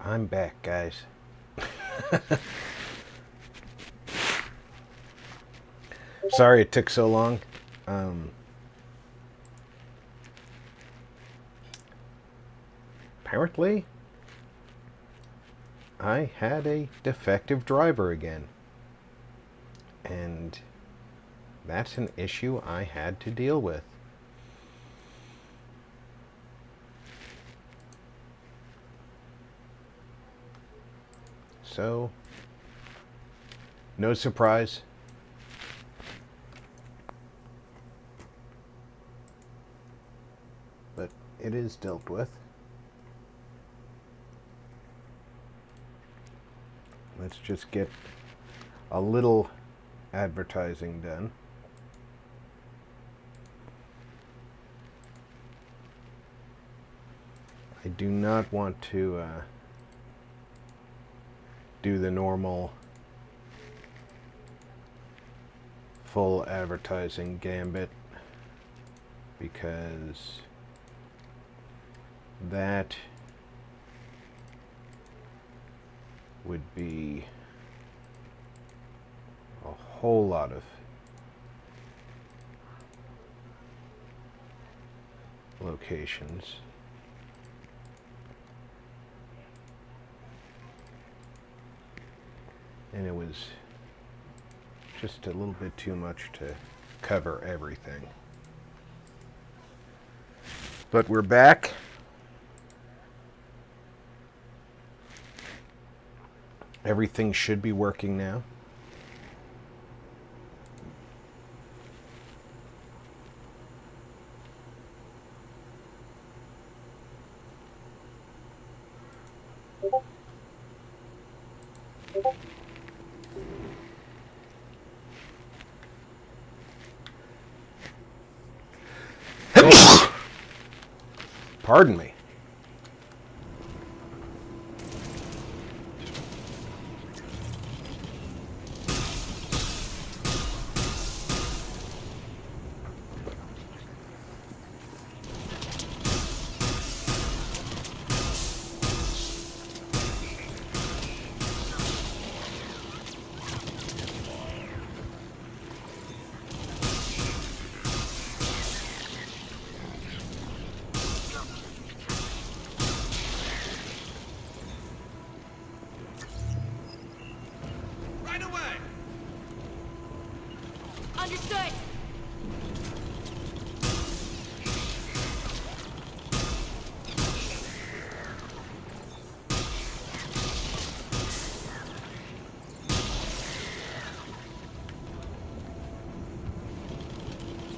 I'm back, guys. Sorry it took so long. Apparently, I had a defective driver again. And that's an issue I had to deal with. So, no surprise. But it is dealt with. Let's just get a little advertising done. I do not want to do the normal full advertising gambit because that would be a whole lot of locations. And it was just a little bit too much to cover everything. But we're back. Everything should be working now. Pardon me. Understood.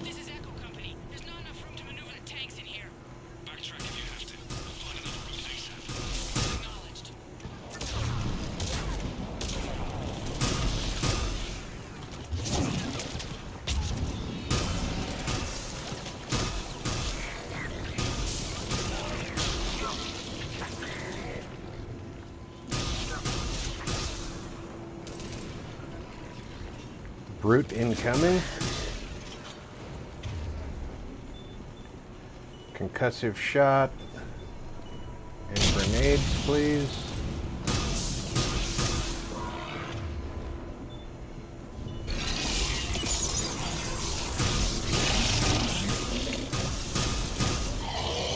This is Echo Company. There's not enough room to maneuver the tanks in here. Backtrack if you have to. We'll find another route ASAP. Acknowledged. Brute incoming. Concussive shot. And grenades, please.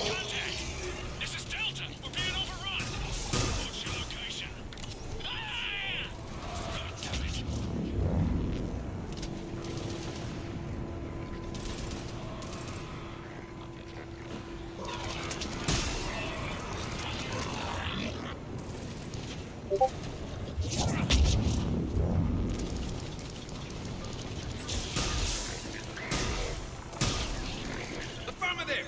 Contact! This is Delta. We're being overrun. What's your location? Ah! God damn it. Affirmative!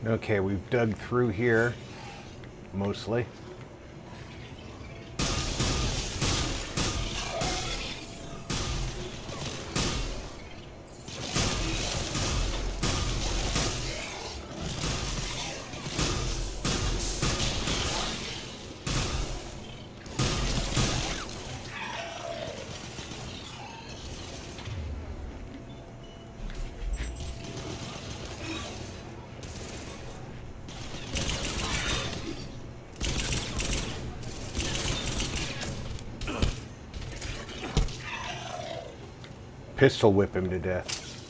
Okay, we've dug through here, mostly. Pistol whip him to death.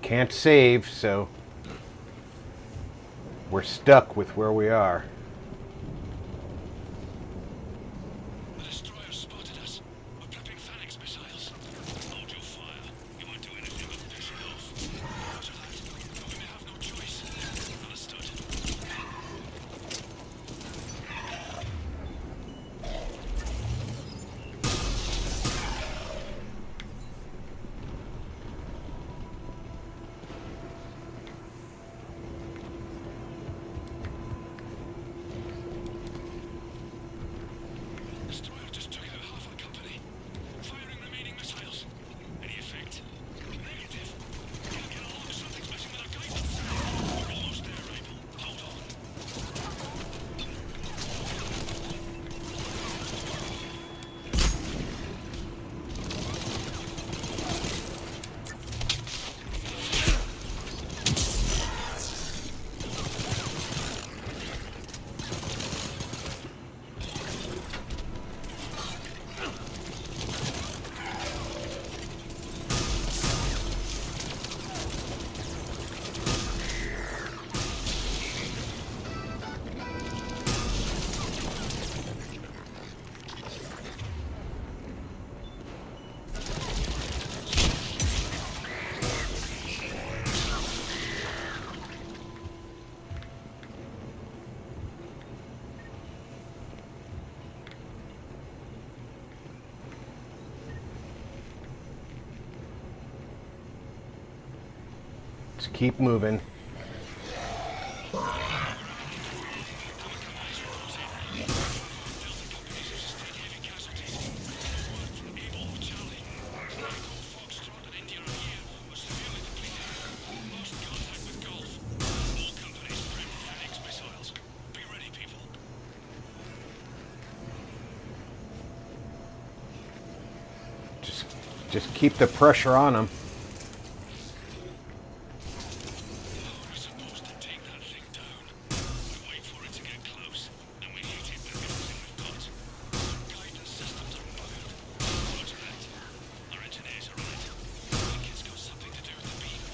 Can't save, so we're stuck with where we are. The destroyer spotted us. We're prepping Phoenix missiles. Hold your fire. You won't do anything but piss it off. Roger that. We may have no choice. Understood. Destroyer just took out half our company. Firing remaining missiles. Any effect? Negative. Can't get along. Something's messing with our guidance. We're almost there, Abel. Hold on. Let's keep moving. Just keep the pressure on them. We're supposed to take that thing down. We wait for it to get close, and we hit it with everything we've got. Guidance systems are bugged. Roger that. Our engineers are on it. I think it's got something to do with the beam.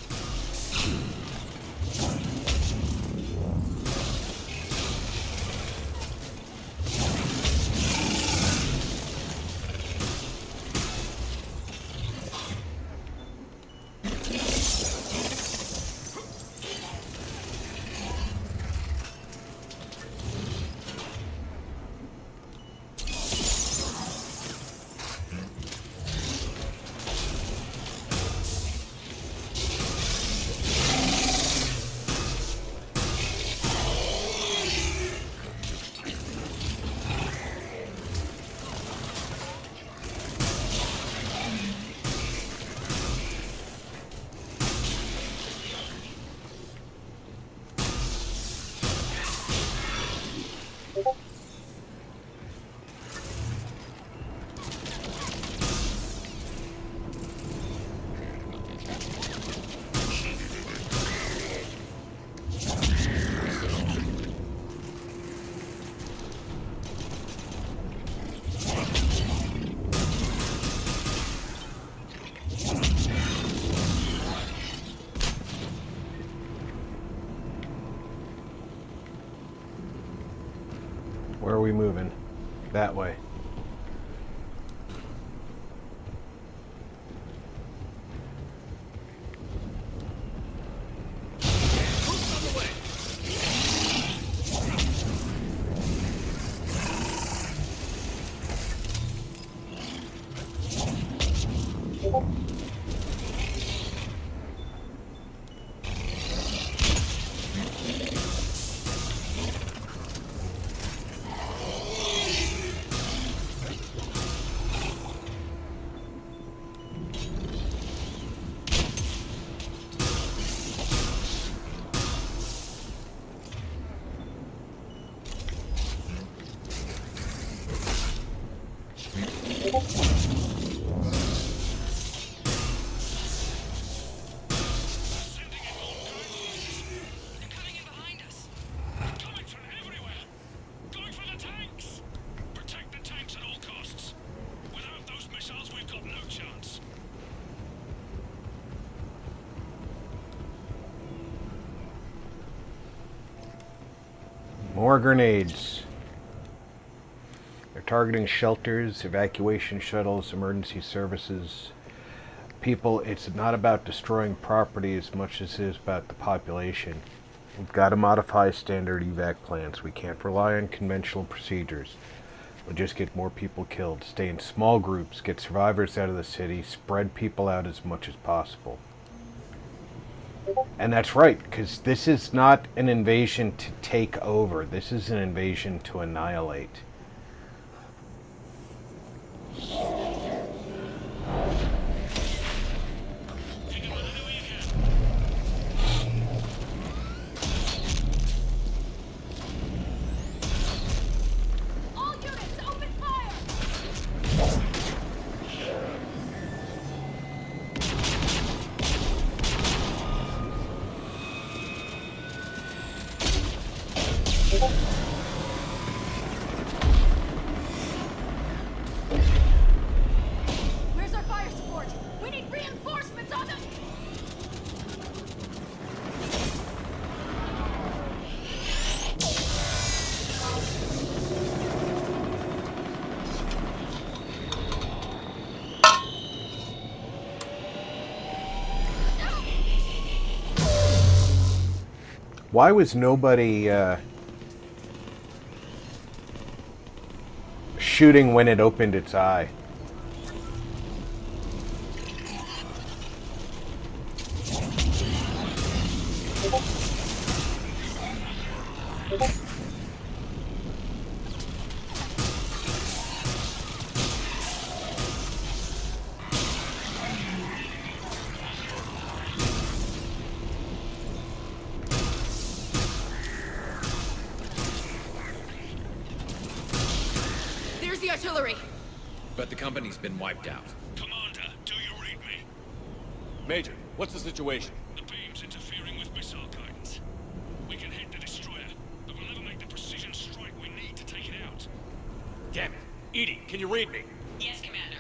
Where are we moving? That way. More grenades. They're targeting shelters, evacuation shuttles, emergency services. People, it's not about destroying property as much as it is about the population. We've got to modify standard evac plans. We can't rely on conventional procedures. We'll just get more people killed. Stay in small groups, get survivors out of the city, spread people out as much as possible. And that's right, because this is not an invasion to take over. This is an invasion to annihilate. All units, open fire! Where's our fire support? We need reinforcements on them! Why was nobody shooting when it opened its eye? There's the artillery! But the company's been wiped out. Commander, do you read me? Major, what's the situation? The beam's interfering with missile guidance. We can hit the destroyer, but we'll never make the precision strike we need to take it out. Damn it. Edie, can you read me? Yes, Commander.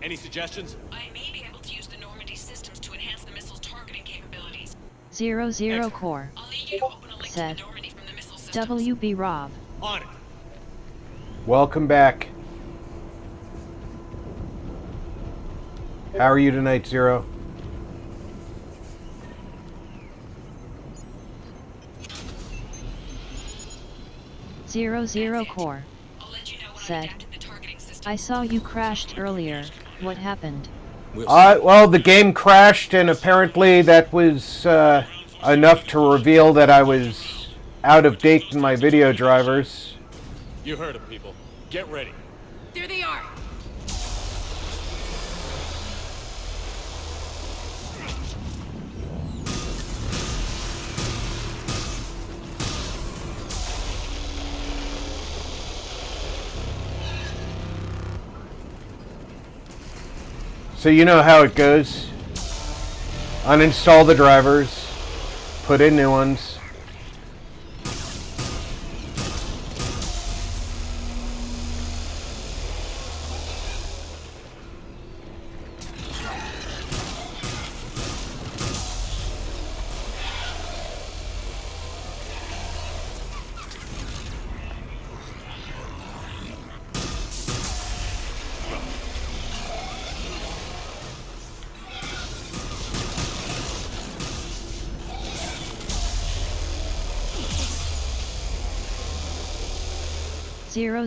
Any suggestions? I may be able to use the Normandy systems to enhance the missile's targeting capabilities. 00 core. I'll need you to open a link to Said. the Normandy from the missile systems. WB Rob. On it. Welcome back. How are you tonight, Zero? Zero core. I'll let you know when I've Said. adapted the targeting system. I saw you crashed earlier. What happened? Well, the game crashed, and apparently that was enough to reveal that I was out of date in my video drivers. You heard him, people. Get ready. There they are! So you know how it goes. Uninstall the drivers, put in new ones.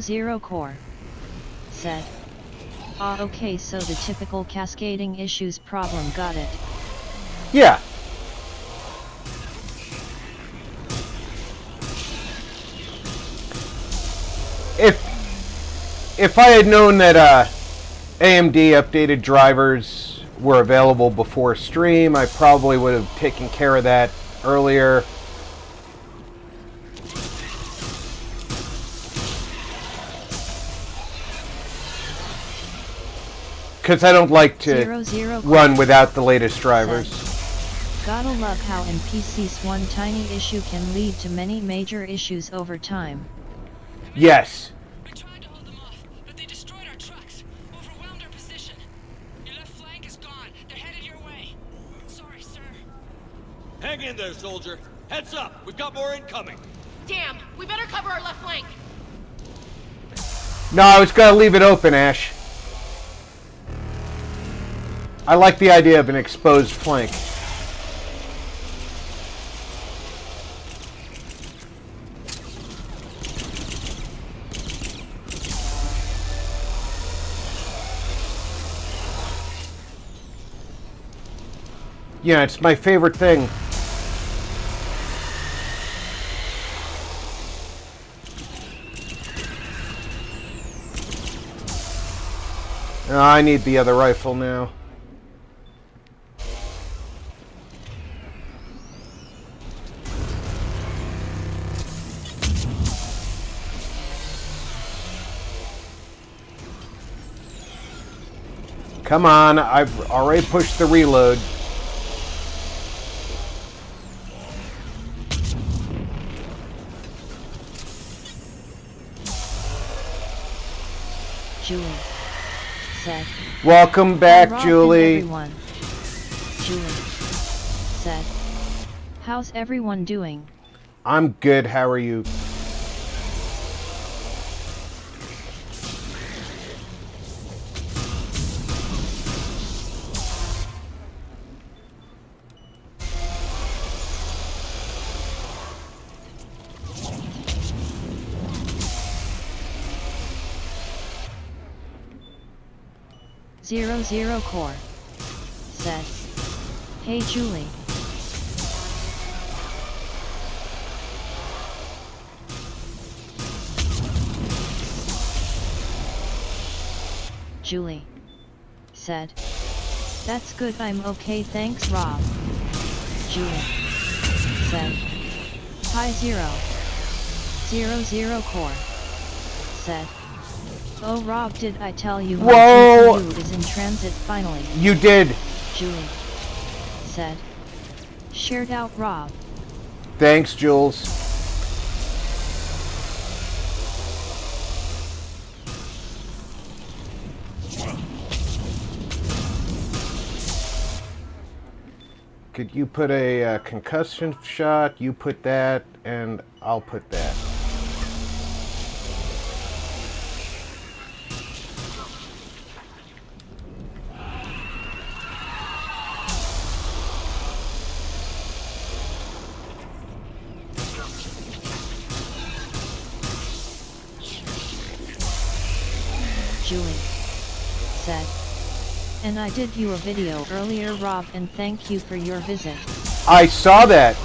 Zero core. Said. Ah, okay, so the typical cascading issues problem, got it. Yeah. If I had known that AMD updated drivers were available before stream, I probably would have taken care of that earlier. Because I don't like to run without the latest drivers. Gotta love how NPC's one tiny issue can lead to many major issues over time. Yes. We tried to hold them off, but they destroyed our trucks, overwhelmed our position. Your left flank is gone. They're headed your way. Sorry, sir. Hang in there, soldier. Heads up. We've got more incoming. Damn, we better cover our left flank. No, I was gonna leave it open, Ash. I like the idea of an exposed flank. Yeah, it's my favorite thing. Oh, I need the other rifle now. Come on, I've already pushed the reload. Julie said. Welcome back, "Rob and Julie. everyone." Julie said. "How's everyone doing?" I'm good, how are you? Zero Core said. "Hey Julie." Julie said. "That's good, I'm okay, thanks Rob." Julie said. "Hi 000 Core said. Oh Rob, did I tell you my Whoa! GPU is in transit finally?" You did. Julie said. "Shared out Rob." Thanks, Jules. Could you put a concussion shot? You put that, and I'll put that. Julie said. "And I did you a video earlier Rob, and thank you for your visit." I saw that.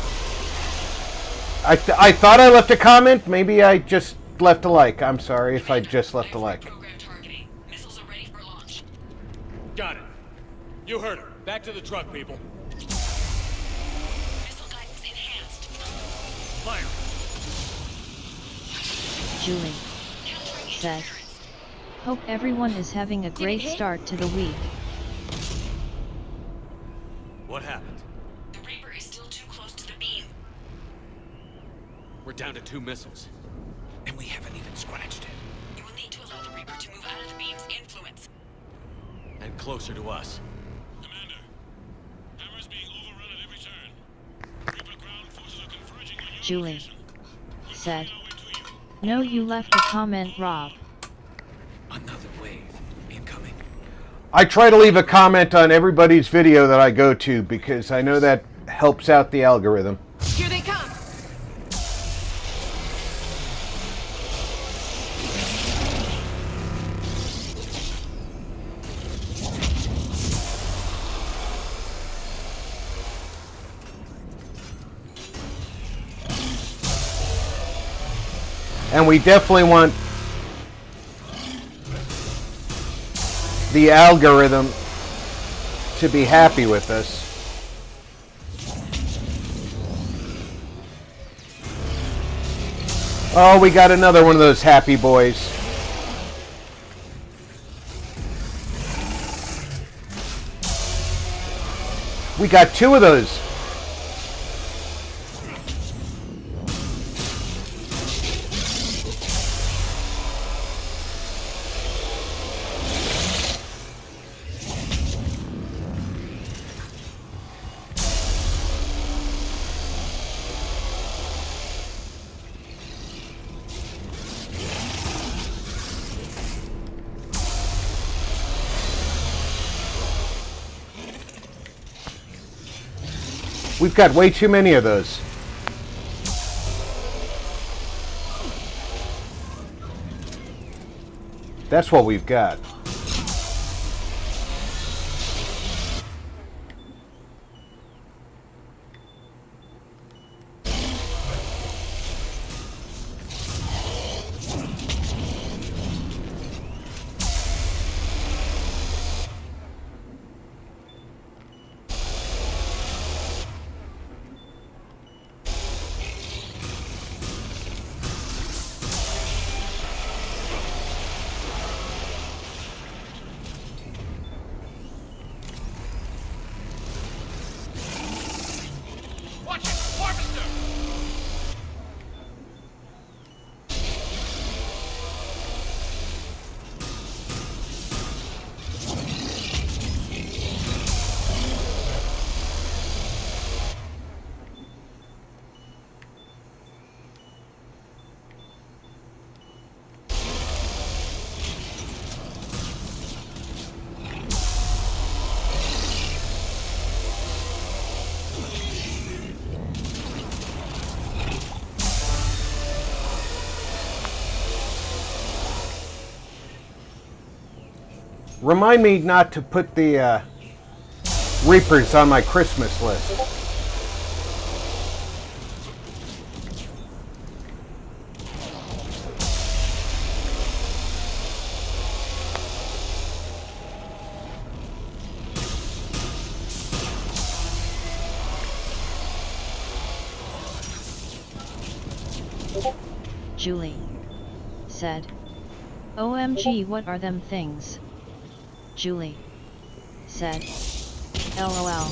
I thought I left a comment. Maybe I just left a like. I'm sorry if I just left a like. Program targeting. Missiles are ready for launch. Got it. You heard her. Back to the truck, people. Missile guidance enhanced. Fire. Julie Countering said. interference. "Hope everyone is having a great start to the week." What happened? The Reaper is still too close to the beam. We're down to 2 missiles. And we haven't even scratched it. You will need to allow the Reaper to move out of the beam's influence. And closer to us. Commander, Hammer's being overrun at every turn. Reaper ground forces are converging on your Julie location. said. Our way to you. "No, you left a comment Rob." Another wave incoming. I try to leave a comment on everybody's video that I go to because I know that helps out the algorithm. Here they come! And we definitely want the algorithm to be happy with us. Oh, we got another one of those happy boys. We got 2 of those. We've got way too many of those. That's what we've got. Watch it! Harvester! Remind me not to put the Reapers on my Christmas list. Julie said, OMG, what are them things? Julie said, LOL.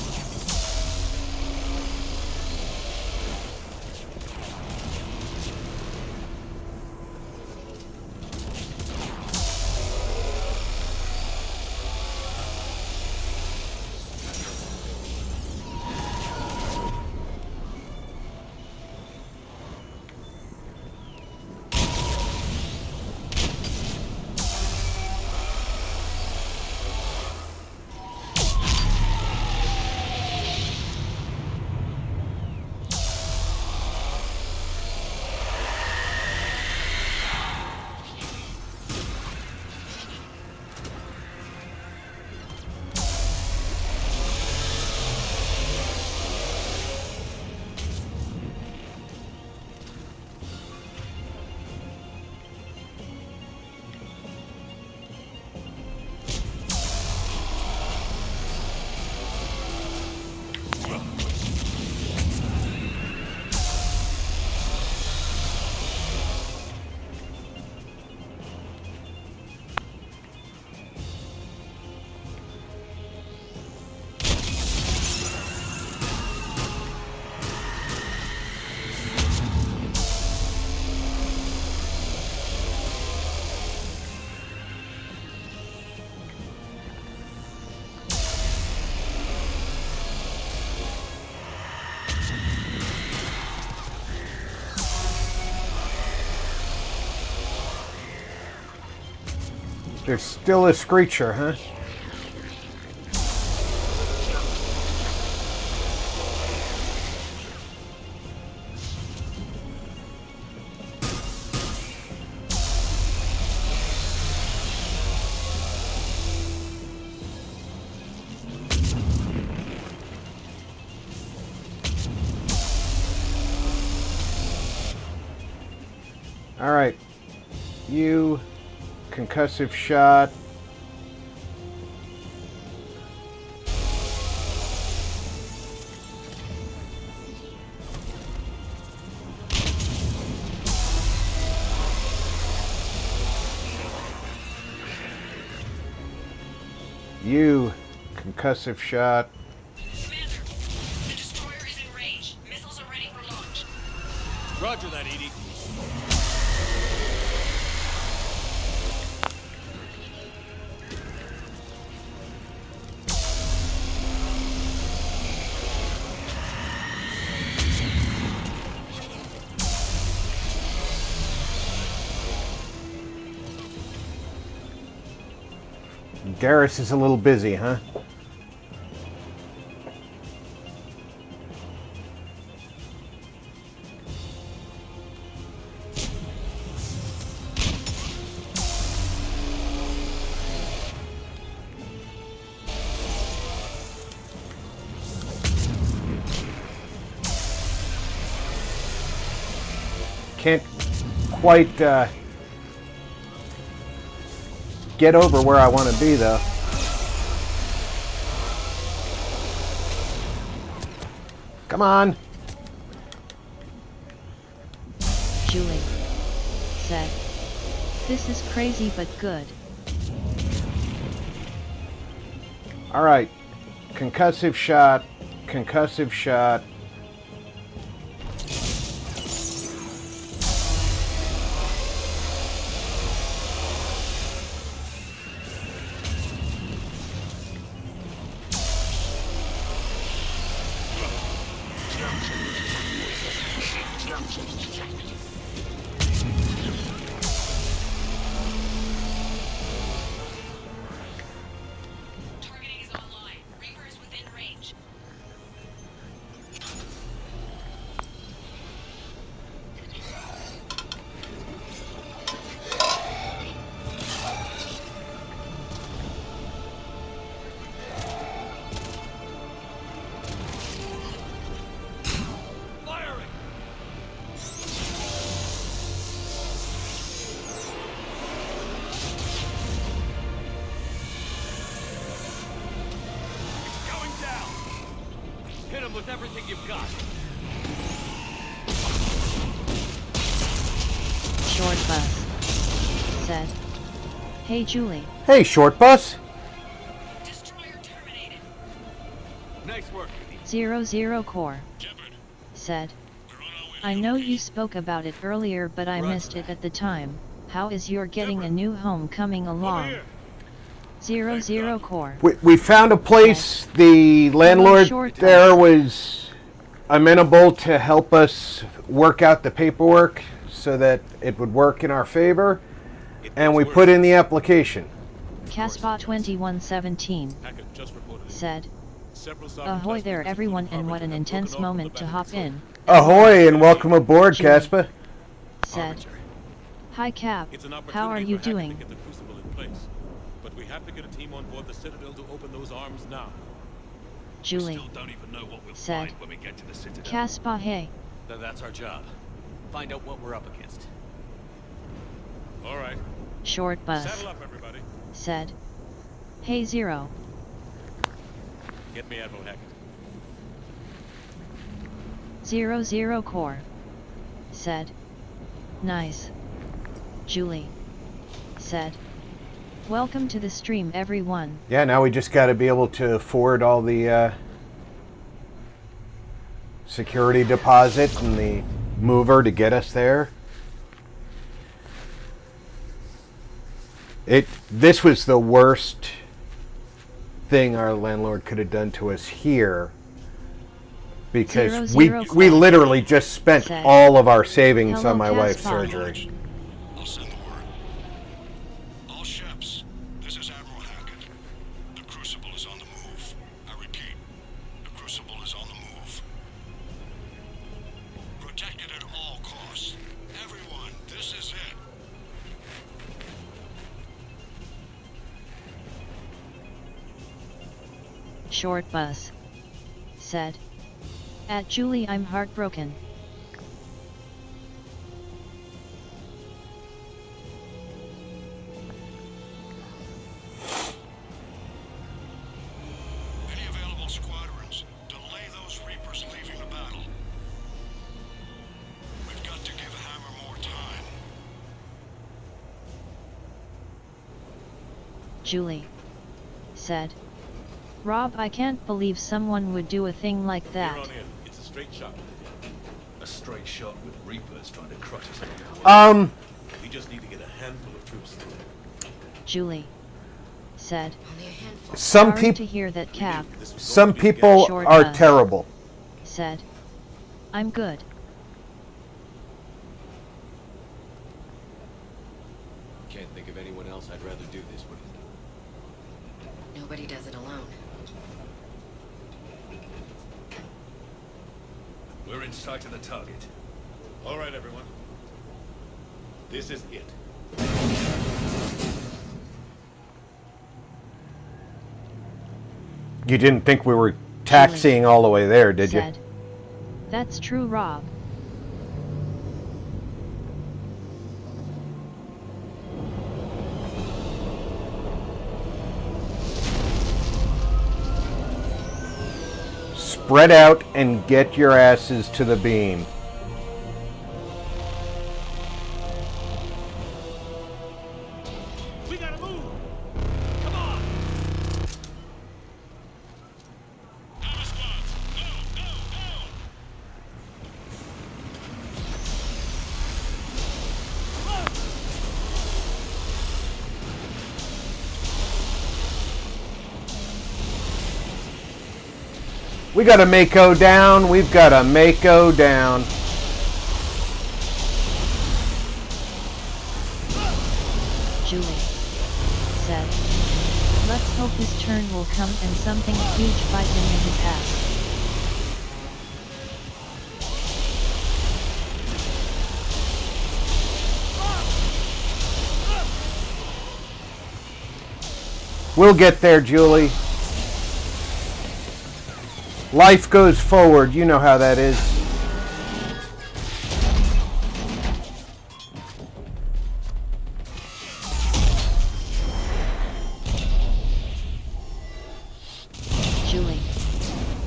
There's still a Screecher, huh? All right, you concussive shot. You concussive shot. Commander, the destroyer is in range. Missiles are ready for launch. Roger that, Edie. Garrus is a little busy, huh? can't quite get over where I want to be, though. Come on. Julie said. This is crazy but good. All right. Concussive shot. Concussive shot. Targeting is online. Reaper is within range. Firing! Going down! Hit him with everything you've got. Short bus said. Hey Julie. Hey, short bus. Destroyer terminated. Nice work, Heath. 00 core Shepard, said. we're on our way. I know you spoke about it earlier but I missed it at the time. How is your getting a new home coming Over along? here. 00 core. We found a place. The landlord short there bus. was amenable to help us work out the paperwork so that it would work in our favor. And we put in the application. Caspot 2117 Hackett just reported. said. Several sovereign Ahoy there customers everyone including and what an Harbinger, have intense broken off from moment the to back hop of the in. Ahoy and welcome aboard, Julie. Caspa. Said. Harbinger. Hi Cap, It's an opportunity how are for you Hackett doing? to get the crucible in place. But we have to get a team on board the Citadel to open those arms now. Julie Still don't even know what we'll said. find when we get to the Citadel. Caspa hey. Then that's our job. Find out what we're up against. All right. Short bus Saddle up, everybody. said. Hey Zero. Get me Admiral Hackett. 00 core said. Nice. Julie said. Welcome to the stream everyone. Yeah, now we just got to be able to afford all the security deposit and the mover to get us there. This was the worst thing our landlord could have done to us here, because 00 we literally just spent said. all of our savings Hello, on my wife's Caspar. surgery. I'll send the word. All ships, this is Admiral Hackett. The Crucible is on the move. I repeat, the Crucible is on the move. Protect it at all costs. Everyone, this is it. Short bus said. At Julie I'm heartbroken. Any available squadrons, delay those Reapers leaving the battle. We've got to give Hammer more time. Julie said. Rob, I can't believe someone would do a thing like that. You're on in. It's a straight shot. A straight shot with Reapers trying to crush us. We just need to get a handful of troops through. Julie said. Some Sorry people, to hear that Cap some people Short are bus. terrible. said. I'm good. Can't think of anyone else I'd rather do this with. Nobody does it alone. We're in sight of the target. All right, everyone. This is it. You didn't think we were taxiing all the way there, did you? Said. That's true, Rob. Spread out and get your asses to the beam. We gotta move! Come on! Hammer squads! Go! Go! Go! We got a Mako down. We've got a Mako down. Julie said. Let's hope his turn will come and something huge bite him in his ass. We'll get there, Julie. Life goes forward. You know how that is. Julie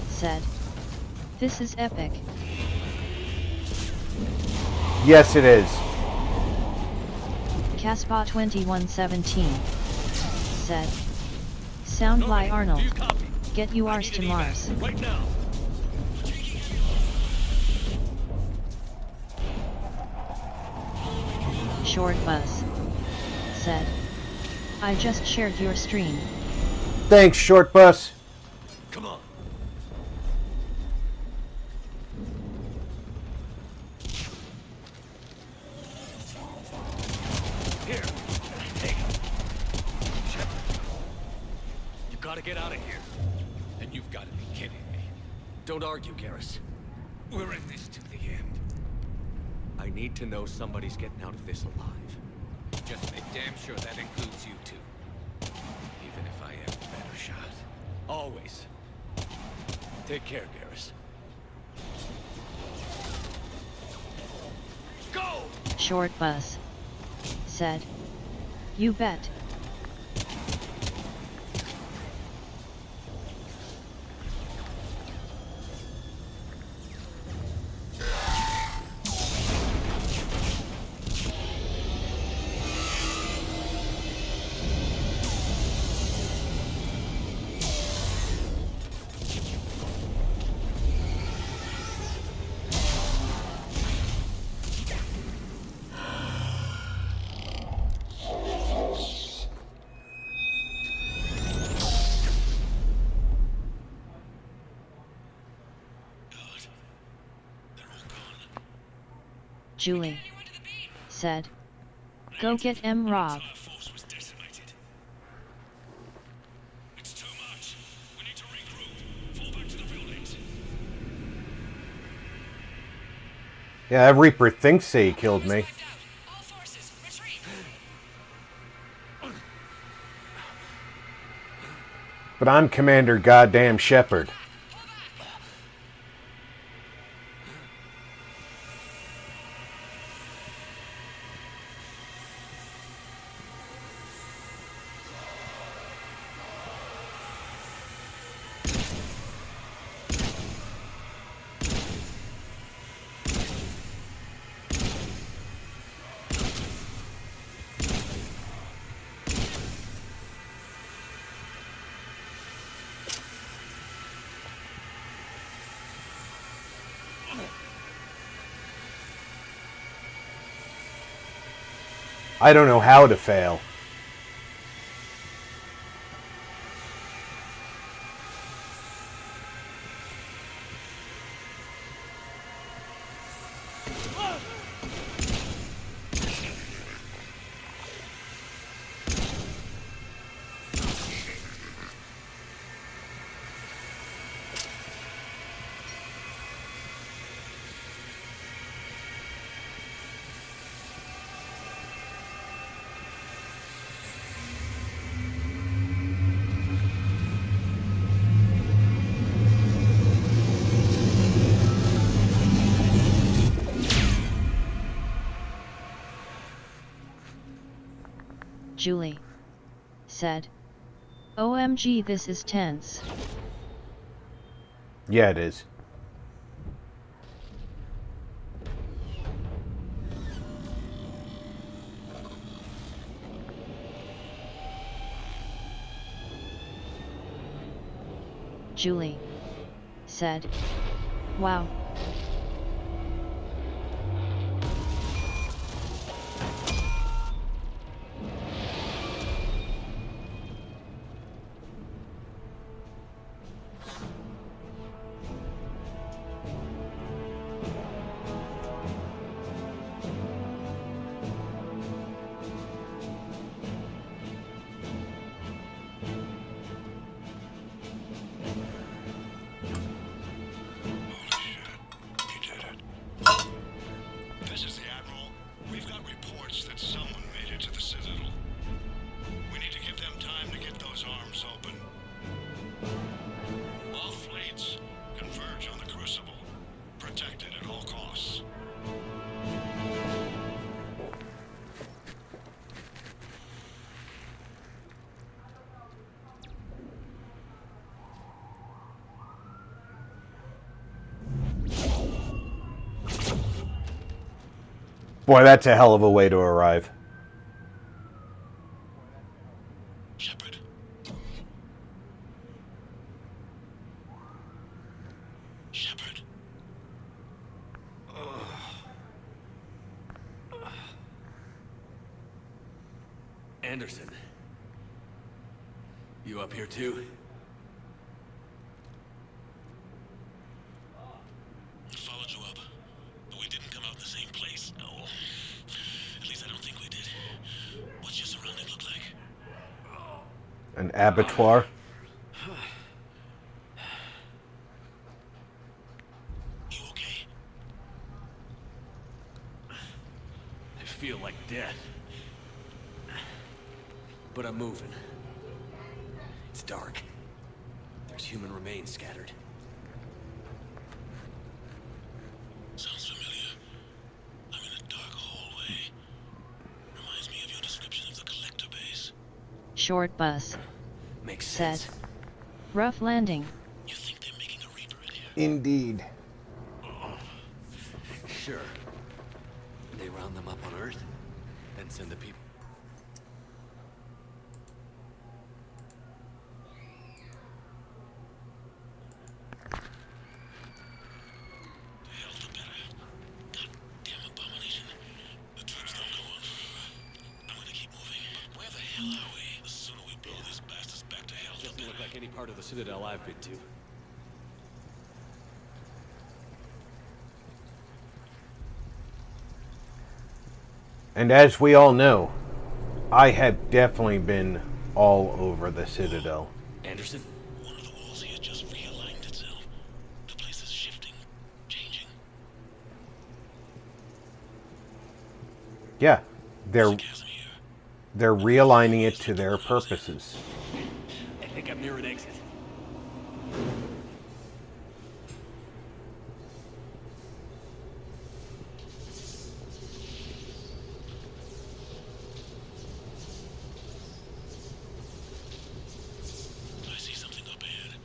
said. This is epic. Yes, it is. Caspa 2117 said. Sound by Do Arnold. you copy? Get you ours Need to an Mars. evac right now. Short Buzz said. I just shared your stream. Thanks, Short Bus. Come on. Here. Take it. Shepard. You gotta get out of here. And you've got to be kidding me. Don't argue, Garrus. We're in this to the end. I need to know somebody's getting out of this alive. Just make damn sure that includes you two. Even if I have a better shot. Always. Take care, Garrus. Go! Short Buzz said. You bet. Julie said. Go get M. Rob. Our force was decimated. It's too much. We need to regroup. Fall back to the buildings. Yeah, that Reaper thinks he killed me. All forces, retreat! But I'm Commander Goddamn Shepard. I don't know how to fail. Julie said. OMG, this is tense. Yeah, it is. Julie said, "Wow." He did it. This is the Admiral. We've got reports that someone made it to the Citadel. We need to give them time to get those arms open. All fleets converge on the Crucible. Protect it at all costs. Boy, that's a hell of a way to arrive. Shepard. Shepard. Anderson. You up here too? Followed you up, but we didn't come out in the same place. No. At least I don't think we did. What's your surrounding look like? An abattoir. You okay? I feel like death. But I'm moving. It's dark. There's human remains scattered. Sounds familiar. I'm in a dark hallway. Reminds me of your description of the collector base. Short bus Makes said, sense. "Rough landing." You think they're making a Reaper in here? Indeed. Sure. They round them up on Earth, then send the people. The hell the better. Goddamn abomination. The troops don't go on forever. I'm gonna keep moving. Where the hell are we? The sooner we blow these bastards back to hell, the Doesn't better. look like any part of the Citadel I've been to. And as we all know, I have definitely been all over the Citadel. Anderson? One of the walls here just realigned itself. The place is shifting, changing. Yeah, they're Chasm here. they're realigning it to their purposes. I think I'm near an exit. I see something up ahead.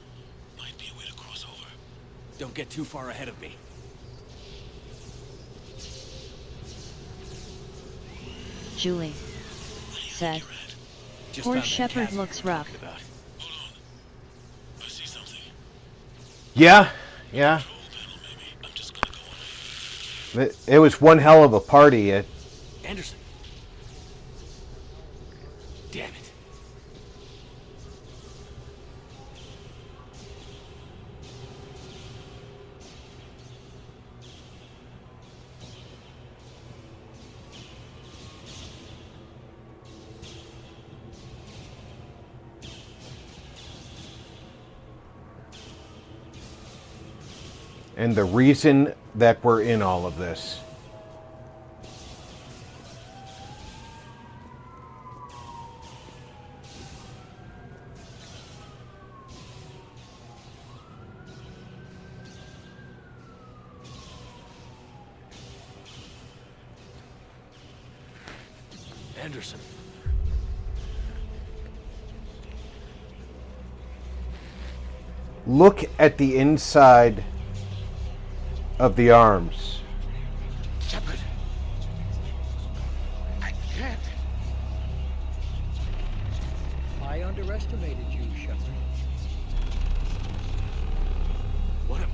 Might be a way to cross over. Don't get too far ahead of me. Julie said, Just "Poor found that Shepard chasm looks you were rough." talking about. Hold on. I see something. Yeah. Control panel, maybe. I'm just gonna go on. It was one hell of a party. Anderson. Damn it. And the reason that we're in all of this. Anderson. Look at the inside of the arms. Shepard. I can't. I underestimated you, Shepard. What a...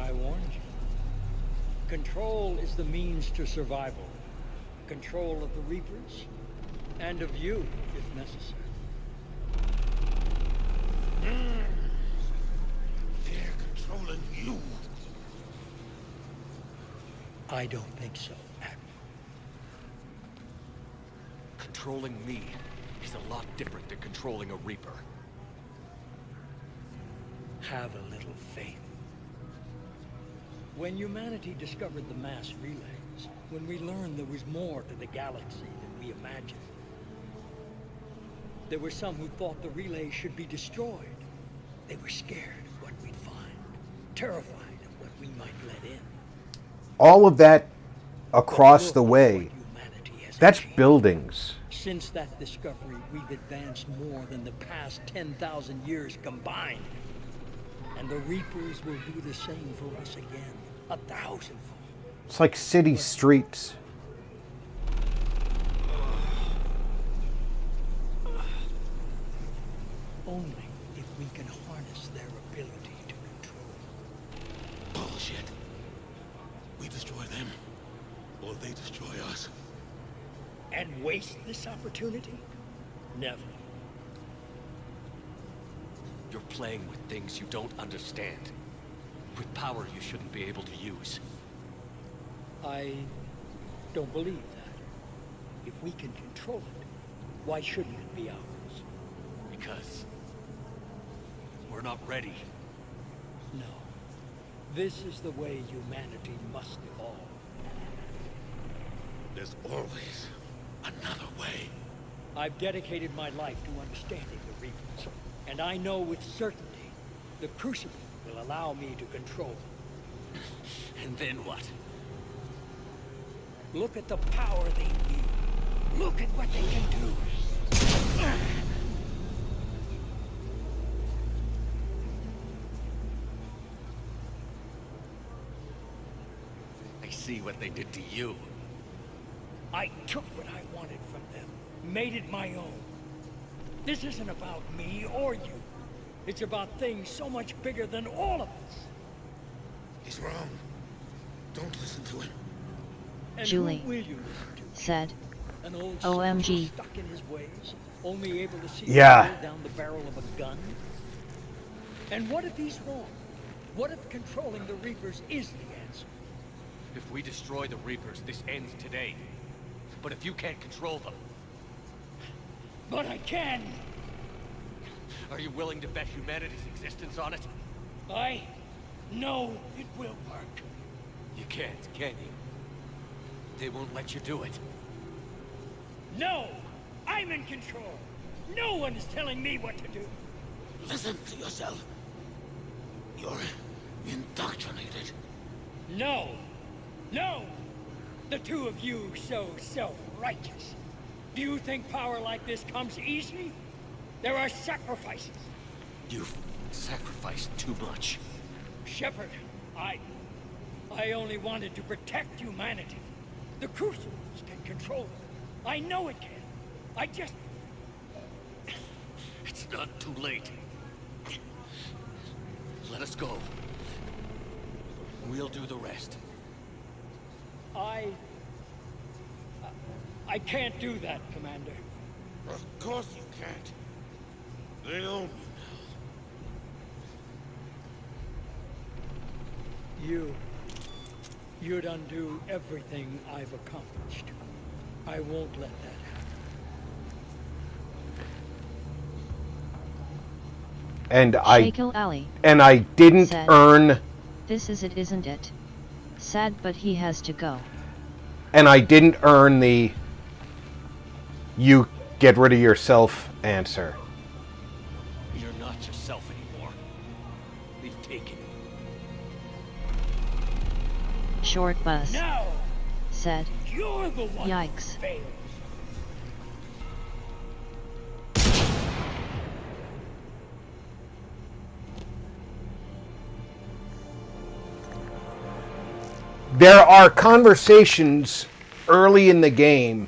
I warned you. Control is the means to survival. Control of the Reapers, and of you, if necessary. They're controlling you. I don't think so, Admiral. Controlling me is a lot different than controlling a Reaper. Have a little faith. When humanity discovered the mass relays, when we learned there was more to the galaxy than we imagined, there were some who thought the relays should be destroyed. They were scared of what we'd find, terrified of what we might let in. All of that across Look the at way, what humanity has that's achieved. buildings. Since that discovery, we've advanced more than the past 10,000 years combined. And the Reapers will do the same for us again, 1,000-fold. It's like city streets. Only if we can harness their ability to control. Bullshit. We destroy them, or they destroy us. And waste this opportunity? Never. You're playing with things you don't understand. With power you shouldn't be able to use. I don't believe that. If we can control it, why shouldn't it be ours? Because... we're not ready. No. This is the way humanity must evolve. There's always another way. I've dedicated my life to understanding the Reapers, and I know with certainty the Crucible will allow me to control them. And then what? Look at the power they wield. Look at what they can do. I see what they did to you. I took what I wanted from them, made it my own. This isn't about me or you. It's about things so much bigger than all of us. He's wrong. Don't listen to him. And Julie who will you listen to? said, An old OMG. soldier stuck in his ways, only able to see Yeah. a hole down the barrel of a gun? And what if he's wrong? What if controlling the Reapers is the answer? If we destroy the Reapers, this ends today. But if you can't control them, But I can! are you willing to bet humanity's existence on it? I know it will work. You can't, can you? They won't let you do it. No! I'm in control! No one is telling me what to do! Listen to yourself. You're indoctrinated. No! No! The two of you so self-righteous. Do you think power like this comes easy? There are sacrifices. You've sacrificed too much. Shepard, I only wanted to protect humanity. The Crucibles can control it. I know it can. I just... It's not too late. Let us go. We'll do the rest. I can't do that, Commander. Of course you can't. They own you now. You'd undo everything I've accomplished. I won't let that happen. And I didn't said, earn, This is it, isn't it? Sad, but he has to go. and I didn't earn the you get rid of yourself answer. You're not yourself anymore. We've taken you. Short bus, No! said, You're the one Yikes. who failed. There are conversations early in the game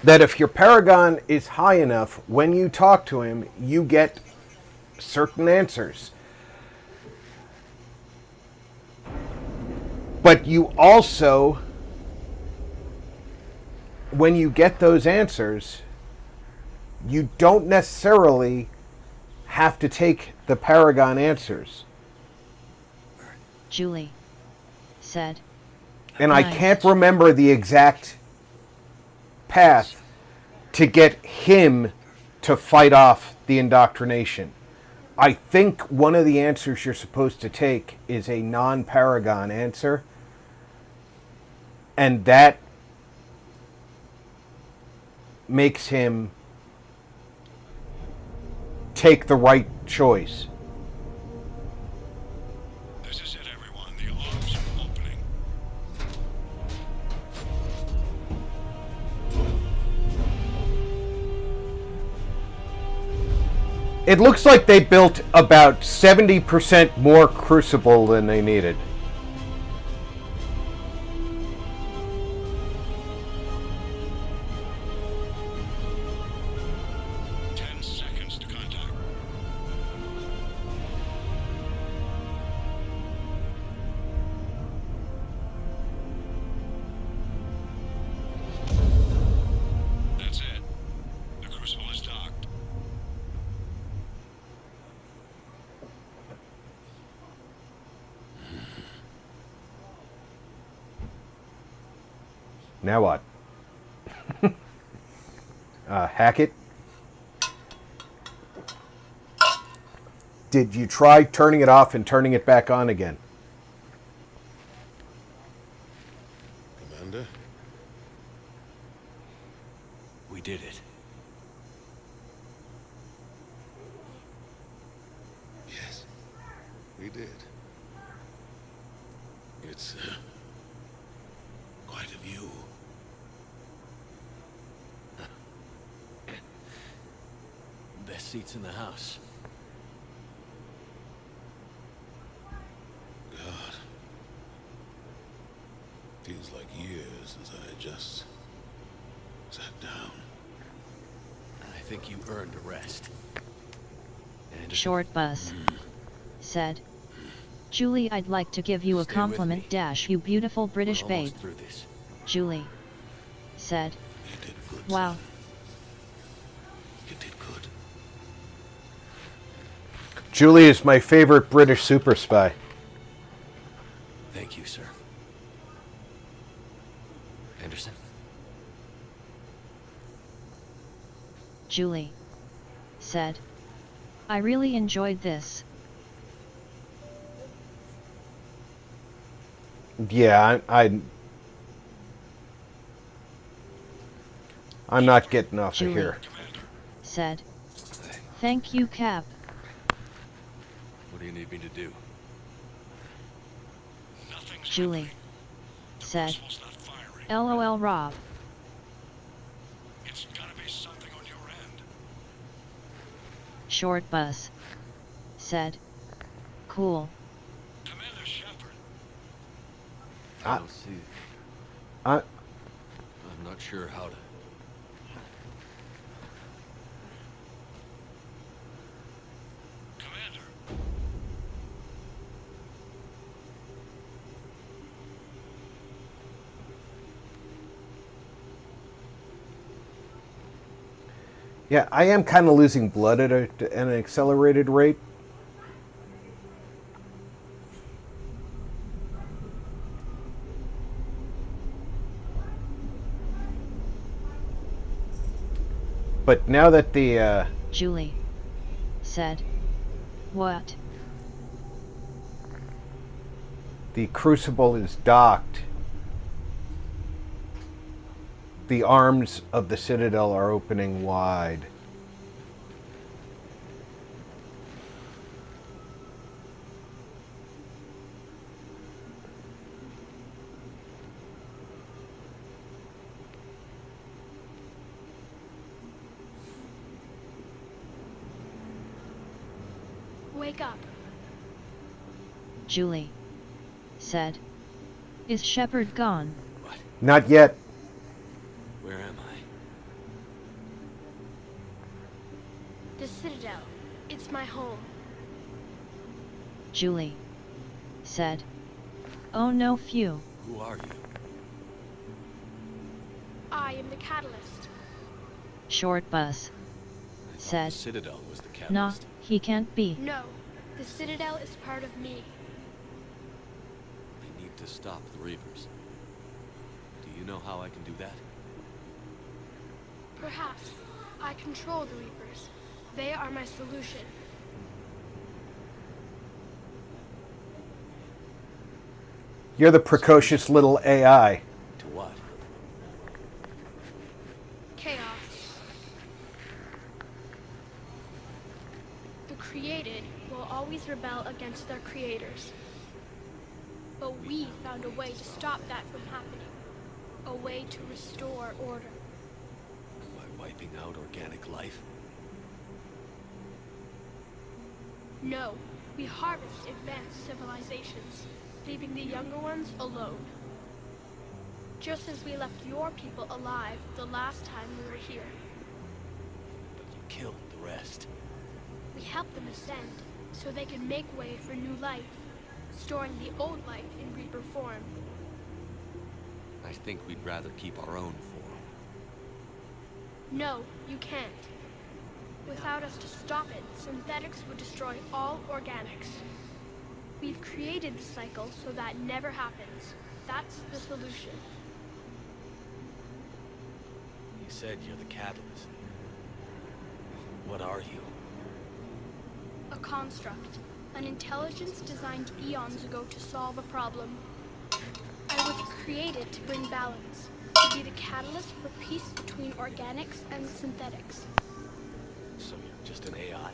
that if your Paragon is high enough, when you talk to him, you get certain answers. But you also, when you get those answers, you don't necessarily have to take the Paragon answers. Julie said. And I Nice. can't remember the exact path to get him to fight off the indoctrination. I think one of the answers you're supposed to take is a non-Paragon answer. And that makes him take the right choice. This is it, everyone. The arms are opening. It looks like they built about 70% more Crucible than they needed. Now what? Hackett? Did you try turning it off and turning it back on again? Commander? We did it. Yes, we did. It's quite a view. Best seats in the house. God. Feels like years since I just sat down. I think you earned a rest. And Short Bus said. Julie, I'd like to give you a Stay with compliment me. dash, you beautiful British we're babe. almost through this. Julie said. You did good. Wow. son. You did good. Julie is my favorite British super spy. Thank you, sir. Anderson? Julie said. I really enjoyed this. Yeah, I'm not getting off Julie of here. said. Thank you, Cap. What do you need me to do? Nothing's Julie happening. The said. Cosmo's not firing. LOL Rob. It's gotta be something on your end. Short Bus said. Cool. Commander Shepard. I don't see. I, I'm not sure how to. Commander. yeah, I am kind of losing blood at an accelerated rate. But now that the Julie said. What? the Crucible is docked, the arms of the Citadel are opening wide. Wake up. Julie said. Is Shepard gone? What? Not yet. Where am I? The Citadel. It's my home. Julie said. Oh no, phew. Who are you? I am the Catalyst. Short Bus I thought said. the Citadel was the Nah, catalyst. he can't be. No, the Citadel is part of me. I need to stop the Reapers. Do you know how I can do that? Perhaps. I control the Reapers. They are my solution. You're the precocious little AI. To what? Chaos. The created will always rebel against their creators. But we found a way to stop that from happening. A way to restore order. By wiping out organic life? No, we harvest advanced civilizations, leaving the younger ones alone. Just as we left your people alive the last time we were here. But you killed the rest. We help them ascend, so they can make way for new life, storing the old life in Reaper form. I think we'd rather keep our own form. No, you can't. Without us to stop it, synthetics would destroy all organics. We've created the cycle so that never happens. That's the solution. You said you're the catalyst. What are you? A construct. An intelligence designed eons ago to solve a problem. I was created to bring balance, to be the catalyst for peace between organics and synthetics. So you're just an AI?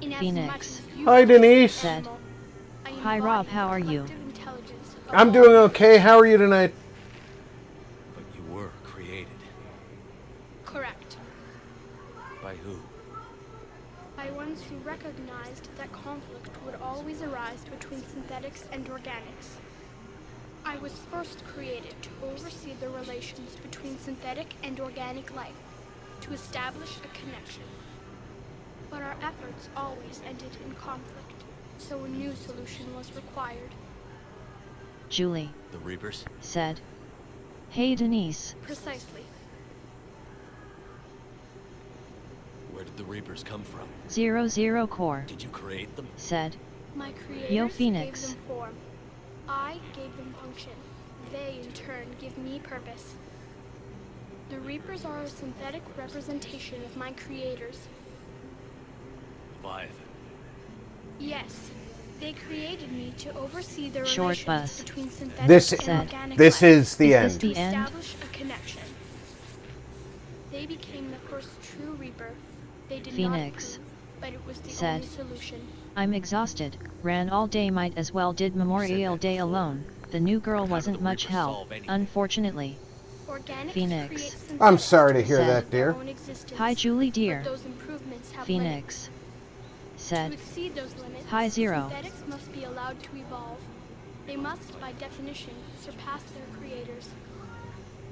In as Phoenix. much as you Hi, Denise. Said. I Hi, Rob, embody how the are you? collective intelligence of I'm all doing okay. How are you tonight? But you were created. Correct. By who? By ones who recognized that conflict would always arise between synthetics and organics. I was first created to oversee the relations between synthetic and organic life, to establish a connection. But our efforts always ended in conflict, so a new solution was required. Julie The Reapers? said. Hey Denise. Precisely. Where did the Reapers come from? 00 Core Did you create them? said. My creators Yo, Phoenix. gave them form. I gave them function. They, in turn, give me purpose. The Reapers are a synthetic representation of my creators. Leviathan. Yes, they created me to oversee the Short relations bus. between synthetic This and organic this life, is the Is end. this the to end? establish a connection. They became the first true Reaper. They did Phoenix not approve, but it was the said. only solution. I'm exhausted. Ran all day, might as well did Memorial Day alone. The new girl How do wasn't the much Reapers help, solve anything? unfortunately. Organics Phoenix. create synthetics I'm sorry to hear Said. that, their dear. own existence, Hi Julie dear. but those improvements have limits. Phoenix To said. exceed those limits, Hi, Zero. synthetics must be allowed to evolve. They must, by definition, surpass their creators.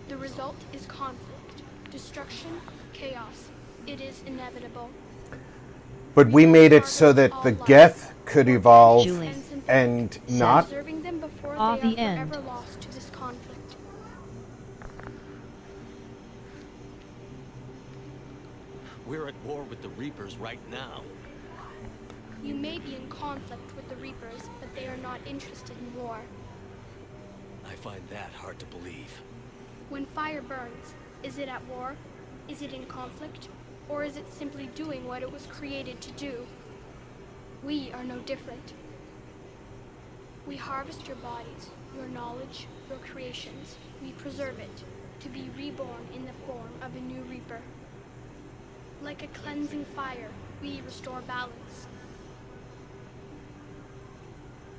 The result is conflict, destruction, chaos. It is inevitable. But we made it so that the Geth could evolve Julie. and not. Preserving them before Ah, they the are end. forever lost to this conflict. We're at war with the Reapers right now. You may be in conflict with the Reapers, but they are not interested in war. I find that hard to believe. When fire burns, is it at war? Is it in conflict? Or is it simply doing what it was created to do? We are no different. We harvest your bodies, your knowledge, your creations. We preserve it, to be reborn in the form of a new Reaper. Like a cleansing fire, we restore balance.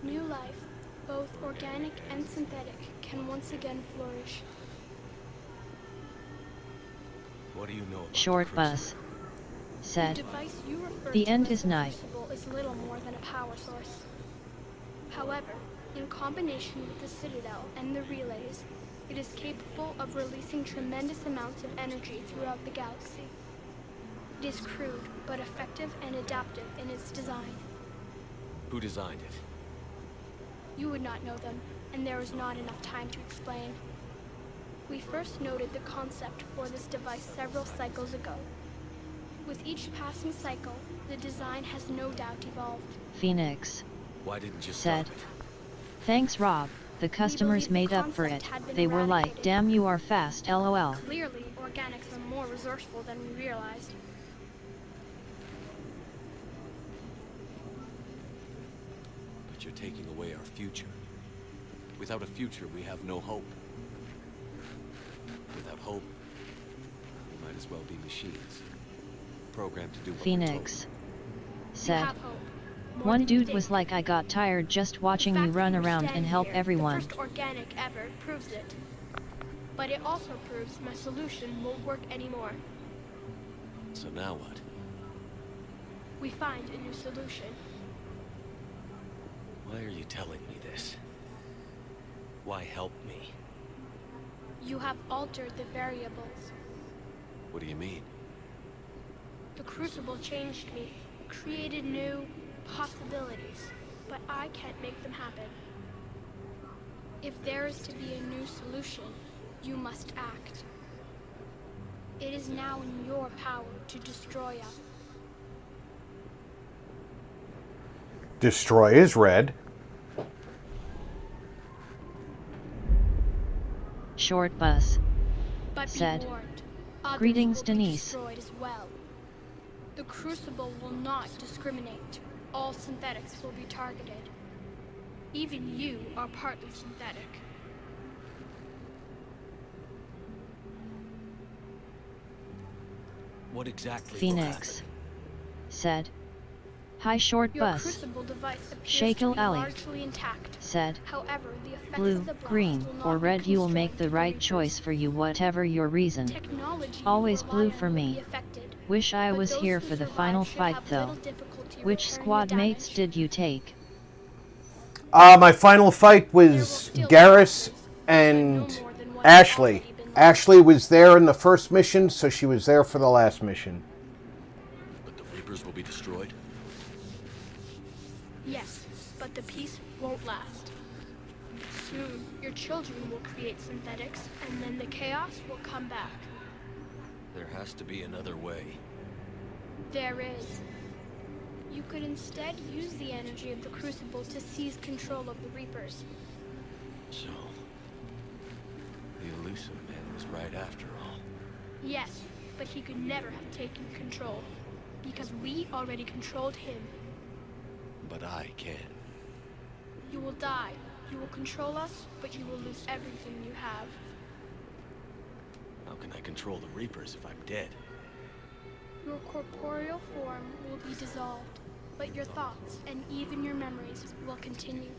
New life, both organic and synthetic, can once again flourish. What do you know about Short the bus The said. device you refer The to end as is the nigh. Crucible is little more than a power source. However, In combination with the Citadel and the relays, it is capable of releasing tremendous amounts of energy throughout the galaxy. It is crude, but effective and adaptive in its design. Who designed it? You would not know them, and there is not enough time to explain. We first noted the concept for this device several cycles ago. With each passing cycle, the design has no doubt evolved. Phoenix Why didn't you said, stop it? "Thanks Rob, the customers believe the made up for concept it. had been They were like, eradicated. damn you are fast lol." Clearly, organics are more resourceful than we realized. But you're taking away our future. Without a future, we have no hope. Without hope, we might as well be machines. Programmed to do what we're Phoenix told. We said, have hope. More "One than you dude was think. like, I got tired just The watching you fact that run we're around and standing help here, everyone." The first organic ever proves it. But it also proves my solution won't work anymore. So now what? We find a new solution. Why are you telling me this? Why help me? You have altered the variables. What do you mean? The Crucible changed me, created new possibilities, but I can't make them happen. If there is to be a new solution, you must act. It is now in your power to destroy us. Destroy is red. Short Bus But said, be warned, others "Greetings, will Denise." be destroyed as well. The Crucible will not discriminate. All synthetics will be targeted. Even you are partly synthetic. What exactly will Phoenix happen? said, "Hi Short Your Bus," Crucible device appears Shakel to be Ali largely intact. said, However, the effects "Blue, of the blast green, will not or be red, you will make constrained the to right Reapers. choice for you whatever your reason. Technology you Always rely blue on for will me. be affected, Wish I but was those here who for the survive final should fight have though. little difficulty Which repairing squad the mates damage. did you take?" My final fight There will was still Garrus be others, and but no more than what has Ashley. already been lost. Ashley was there in the first mission, so she was there for the last mission. But the Reapers will be destroyed? Yes, but the peace won't last. Soon, your children will create synthetics, and then the chaos will come back. There has to be another way. There is. You could instead use the energy of the Crucible to seize control of the Reapers. So, the elusive man was right after all. Yes, but he could never have taken control, because we already controlled him. But I can. You will die. You will control us, but you will lose everything you have. How can I control the Reapers if I'm dead? Your corporeal form will be dissolved, but your thoughts and even your memories will continue.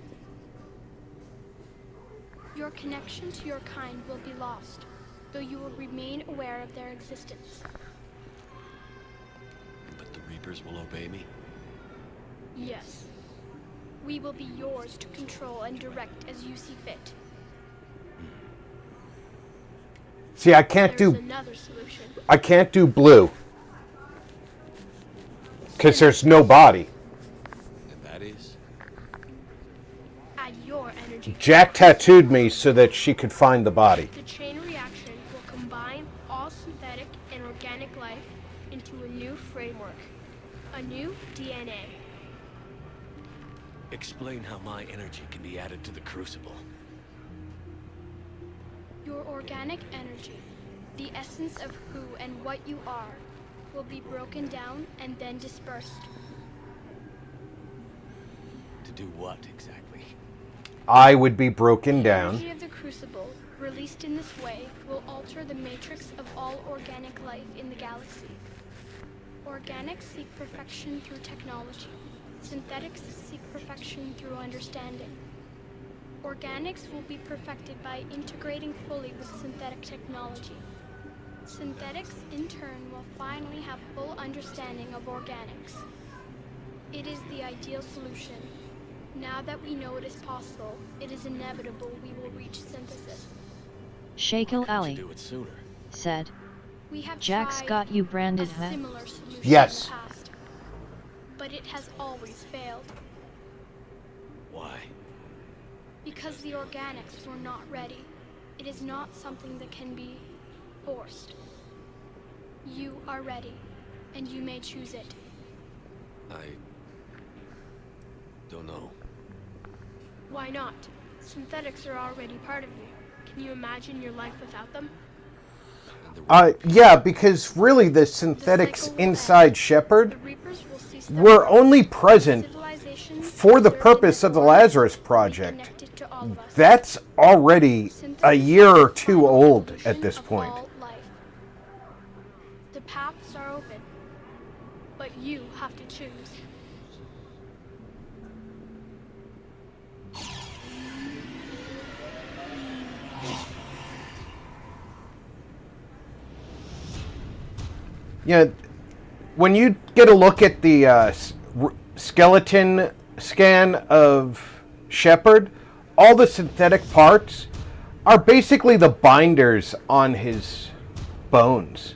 Your connection to your kind will be lost, though you will remain aware of their existence. But the Reapers will obey me? Yes. We will be yours to control and direct as you see fit. See, I can't There's do another solution. blue because there's no body. And that is? Add your energy. to Jack the Crucible. tattooed me so that she could find the body. The chain reaction will combine all synthetic and organic life into a new framework, a new DNA. Explain how my energy can be added to the Crucible. Your organic energy, the essence of who and what you are, will be broken down and then dispersed. To do what, exactly? I would be broken The down. energy of the Crucible, released in this way, will alter the matrix of all organic life in the galaxy. Organics seek perfection through technology. Synthetics seek perfection through understanding. Organics will be perfected by integrating fully with synthetic technology. Synthetics, in turn, will finally have full understanding of organics. It is the ideal solution. Now that we know it is possible, it is inevitable we will reach synthesis. Shakel Why couldn't you Ali do it sooner? said. We have Jack's tried got you a branded, huh? similar solution Yes. in the past, but it has always failed. Why? Because the organics were not ready. It is not something that can be forced. You are ready, and you may choose it. I don't know. Why not? Synthetics are already part of you. Can you imagine your life without them? Yeah, because really the synthetics cycle will inside end. Shepard The Reapers will cease their were work. only present Civilizations for the observed in purpose this of the world Lazarus will be Project. connected to all of us. That's already a Synthesis year is or the two final old evolution at this of point. all life. The paths are open, but you have to choose. Yeah, when you get a look at the skeleton scan of Shepard, all the synthetic parts are basically the binders on his bones.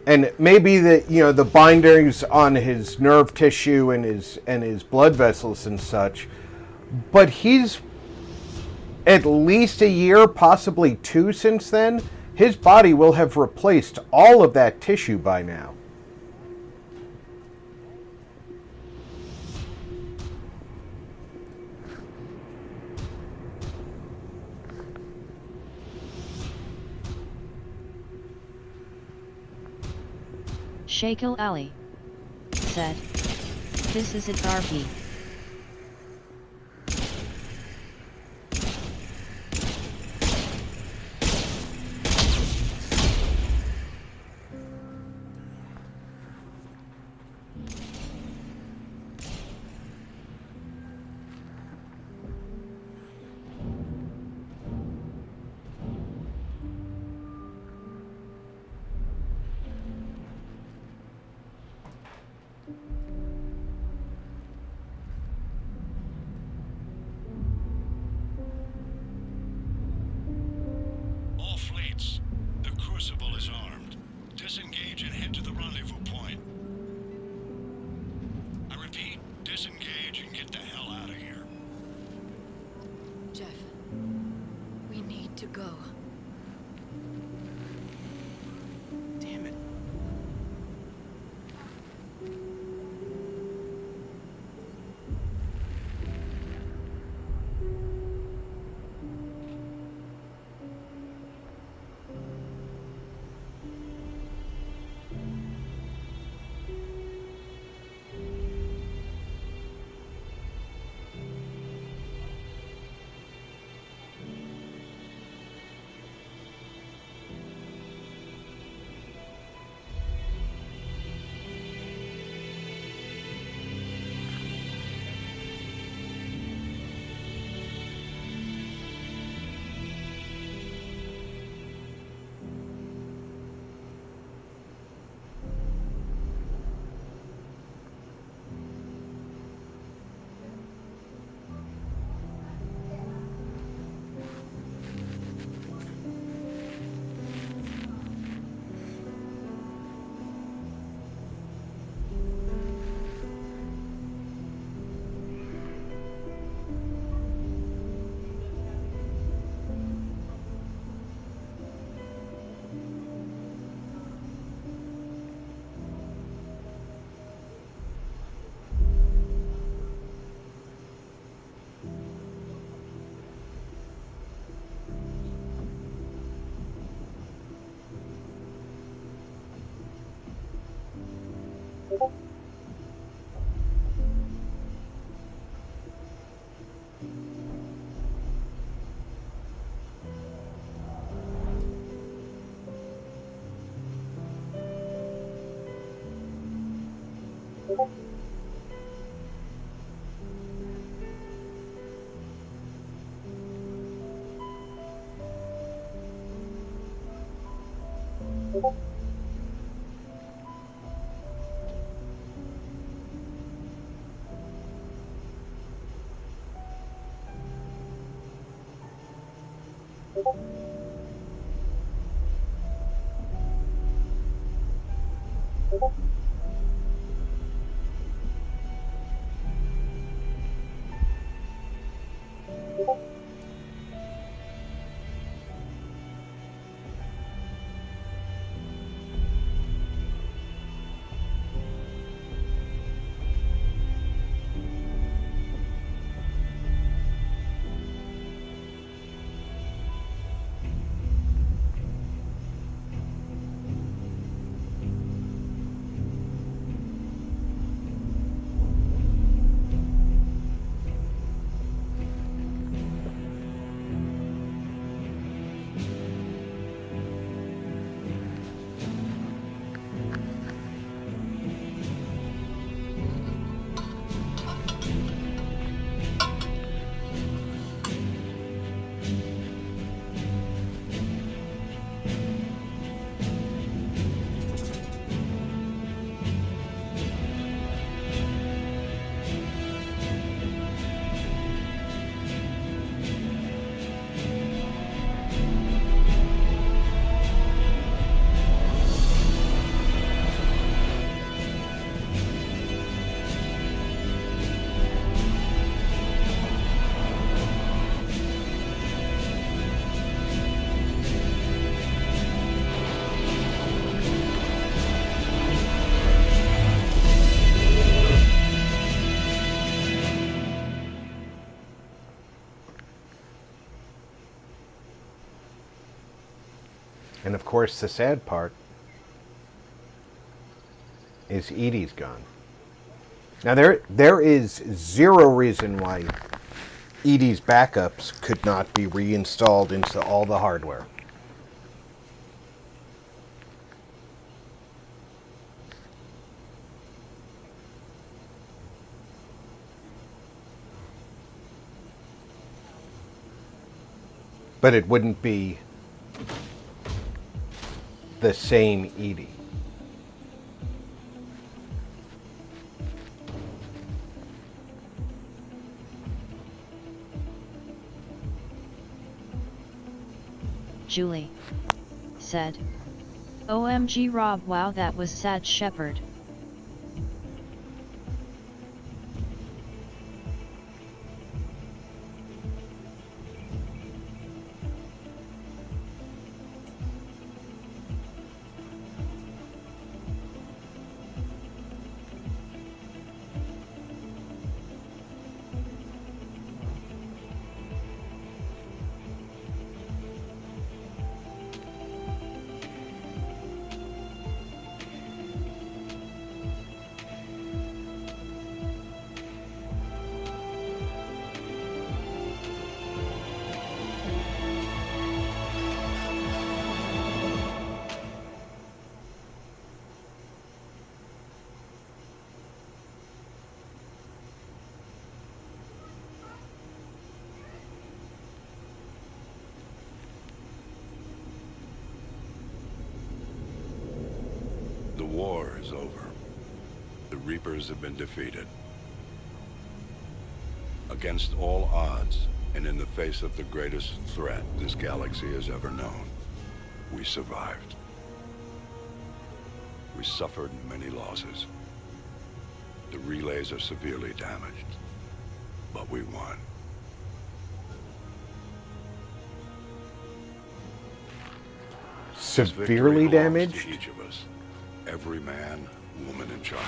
And maybe the bindings on his nerve tissue and his blood vessels and such, but he's at least a year, possibly two since then. His body will have replaced all of that tissue by now. Shakel Ali said. This is it, RP. All fleets. The Crucible is armed. Disengage and head to the rendezvous point. I repeat, disengage and get the hell out of here. Jeff, we need to go. Damn it. And of course, the sad part is Edie's gone. Now, there is zero reason why Edie's backups could not be reinstalled into all the hardware. But it wouldn't be the same Edie. Julie said, OMG Rob, wow, that was sad, Shepherd. The war is over. The Reapers have been defeated. Against all odds, and in the face of the greatest threat this galaxy has ever known, we survived. We suffered many losses. The relays are severely damaged, but we won. This victory Severely belongs damaged? to each of us. Every man, woman, and child.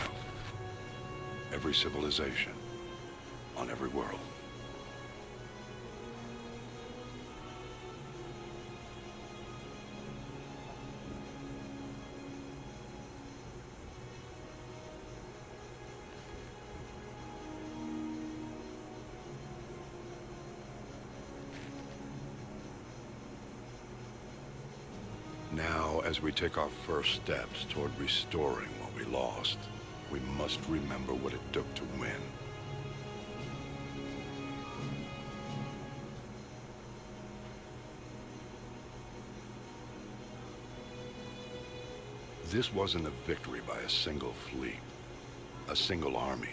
Every civilization. On every world. Now, as we take our first steps toward restoring what we lost, we must remember what it took to win. This wasn't a victory by a single fleet, a single army,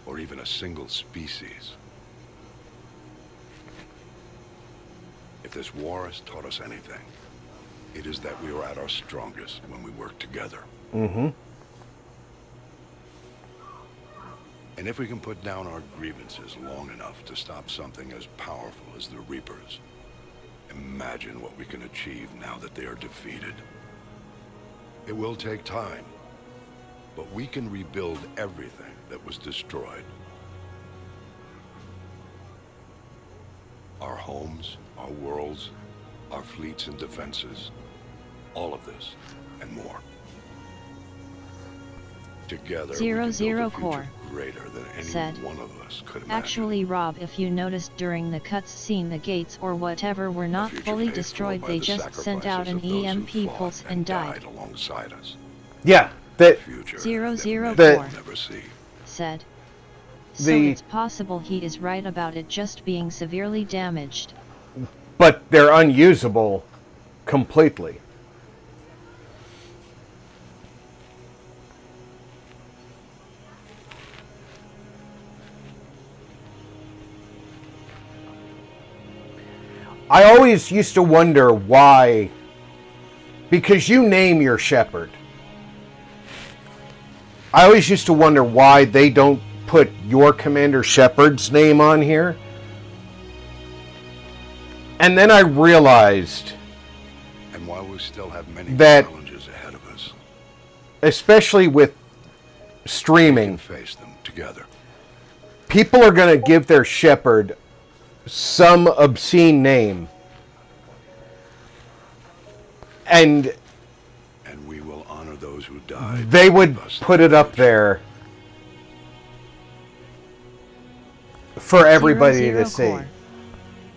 or even a single species. If this war has taught us anything, it is that we are at our strongest when we work together. Mm-hmm. And if we can put down our grievances long enough to stop something as powerful as the Reapers, imagine what we can achieve now that they are defeated. It will take time, but we can rebuild everything that was destroyed. Our homes, our worlds, our fleets and defenses, all of this and more. Together, we can build a future Core greater than any said, one of us could imagine. Actually, Rob, if you noticed during the cutscene, the gates or whatever were not fully destroyed. They just sent out an EMP pulse and died. Alongside us. Yeah, the Future 004 never see. said. So it's possible he is right about it just being severely damaged. but they're unusable completely. I always used to wonder why, because you name your shepherd. I always used to wonder why they don't put your Commander Shepard's name on here. And then I realized, and while we still have many that, challenges ahead of us, especially with streaming, we can face them together. People are going to give their shepherd some obscene name, and we will honor those who died. They would put it up there for everybody to see.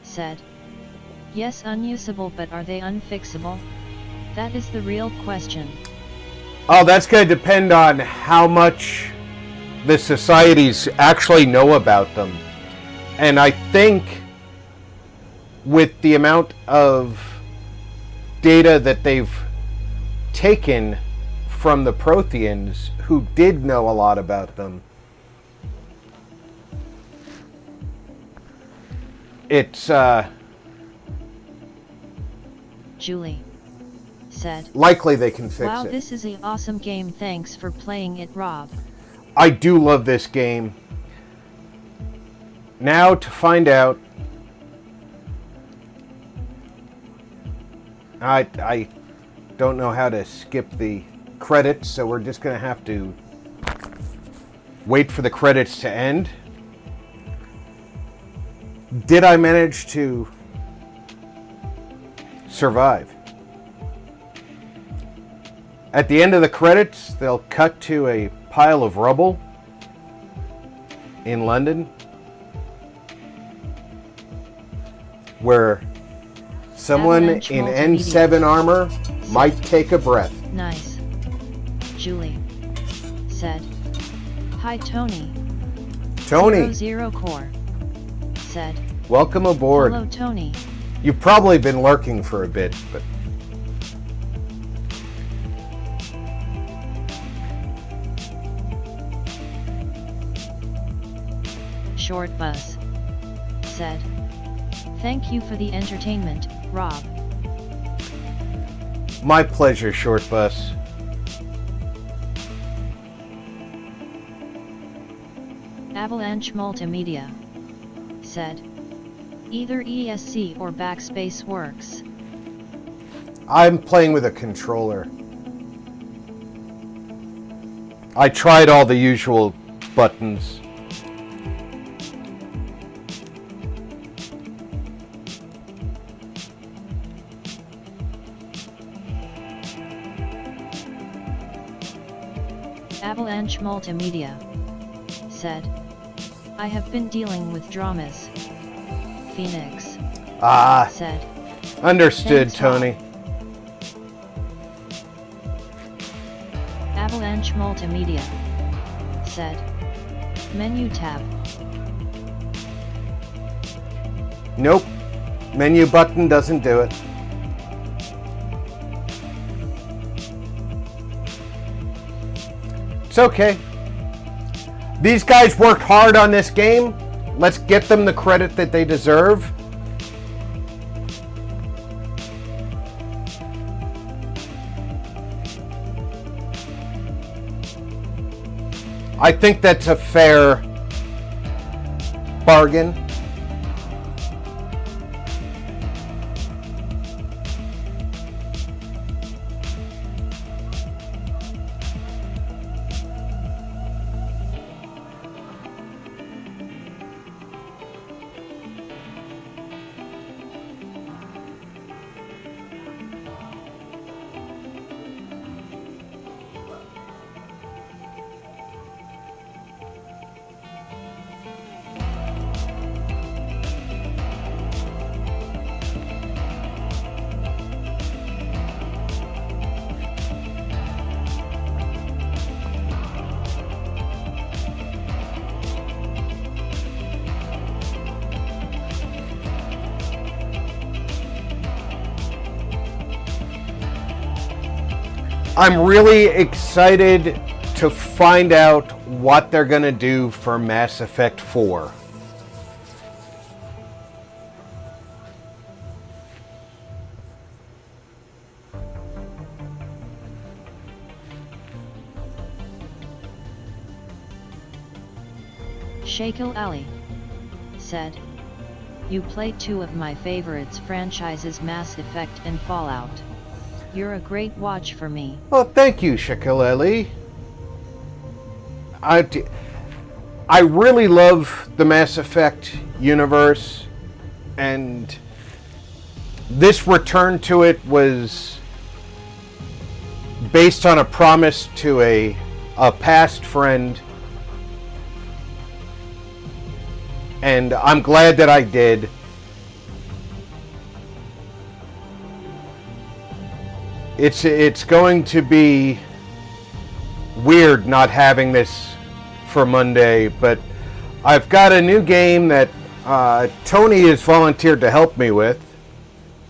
Said, yes, unusable, but are they unfixable? That is the real question. Oh, that's going to depend on how much the societies actually know about them. And I think with the amount of data that they've taken from the Protheans, who did know a lot about them, it's Julie said, likely they can fix it. Wow, this is an awesome game. Thanks for playing it, Rob. I do love this game. Now to find out, I don't know how to skip the credits, so we're just going to have to wait for the credits to end. Did I manage to survive? At the end of the credits, they'll cut to a pile of rubble in London, where someone in N7 armor might take a breath. Nice. Julie said, hi, Tony. Tony. 00 Core said, welcome aboard. Hello, Tony. You've probably been lurking for a bit, but Short Bus said, thank you for the entertainment, Rob. My pleasure, Short Bus. Avalanche Multimedia said, either ESC or backspace works. I'm playing with a controller. I tried all the usual buttons. Avalanche Multimedia said, I have been dealing with dramas. Phoenix said, understood, thanks, Tony. Rob. Avalanche Multimedia said, menu tab. Nope. Menu button doesn't do it. It's okay. These guys worked hard on this game. Let's get them the credit that they deserve. I think that's a fair bargain. I'm really excited to find out what they're going to do for Mass Effect 4. Shakel Ali said, "You played two of my favorites franchises, Mass Effect and Fallout. You're a great watch for me." Well, thank you, Shaquille Ali. I really love the Mass Effect universe, and this return to it was based on a promise to a past friend, and I'm glad that I did. It's going to be weird not having this for Monday, but I've got a new game that Tony has volunteered to help me with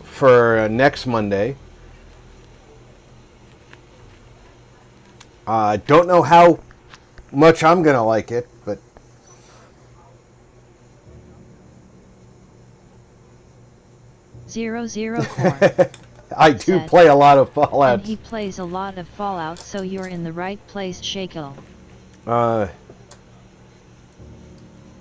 for next Monday. Don't know how much I'm gonna like it, but Zero Core. I do play a lot of Fallout. And he plays a lot of Fallout, so you're in the right place, Shakel.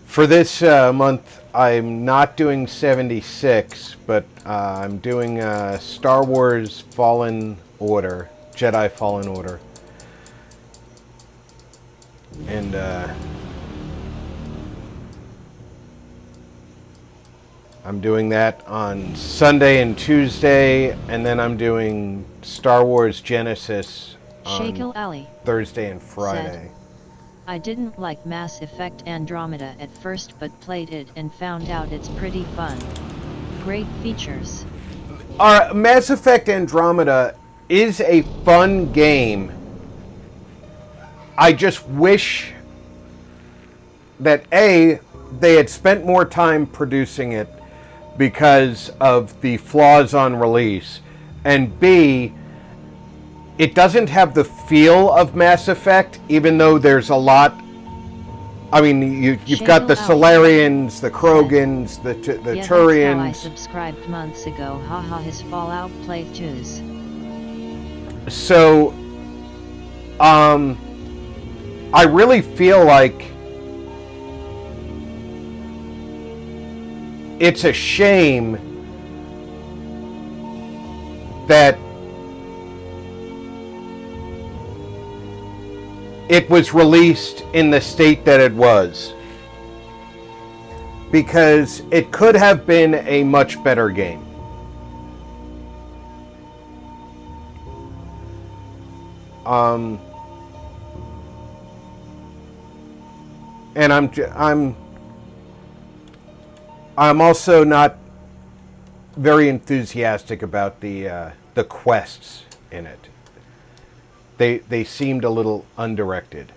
For this month, I'm not doing 76, but I'm doing Star Wars Fallen Order, Jedi Fallen Order. And I'm doing that on Sunday and Tuesday, and then I'm doing Star Wars Genesis on Thursday and Friday. Said, "I didn't like Mass Effect Andromeda at first, but played it and found out it's pretty fun. Great features." Mass Effect Andromeda is a fun game. I just wish that A, they had spent more time producing it because of the flaws on release, and B, it doesn't have the feel of Mass Effect, even though there's a lot. I mean, you've got the Solarians, the Krogans, the Turians. I subscribed months ago. Haha, his Fallout playthroughs. So, I really feel like it's a shame that it was released in the state that it was, because it could have been a much better game. And I'm also not very enthusiastic about the quests in it. They seemed a little undirected.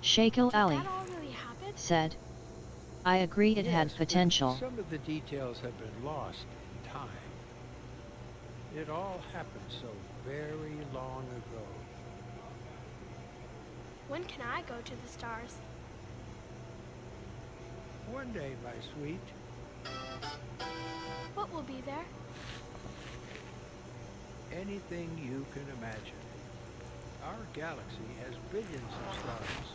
Shakel Ali said, "I agree it had potential. Some of the details have been lost in time. It all happened so very long ago. When can I go to the stars? One day, my sweet, What will be there? anything you can imagine. Our galaxy has billions of stars.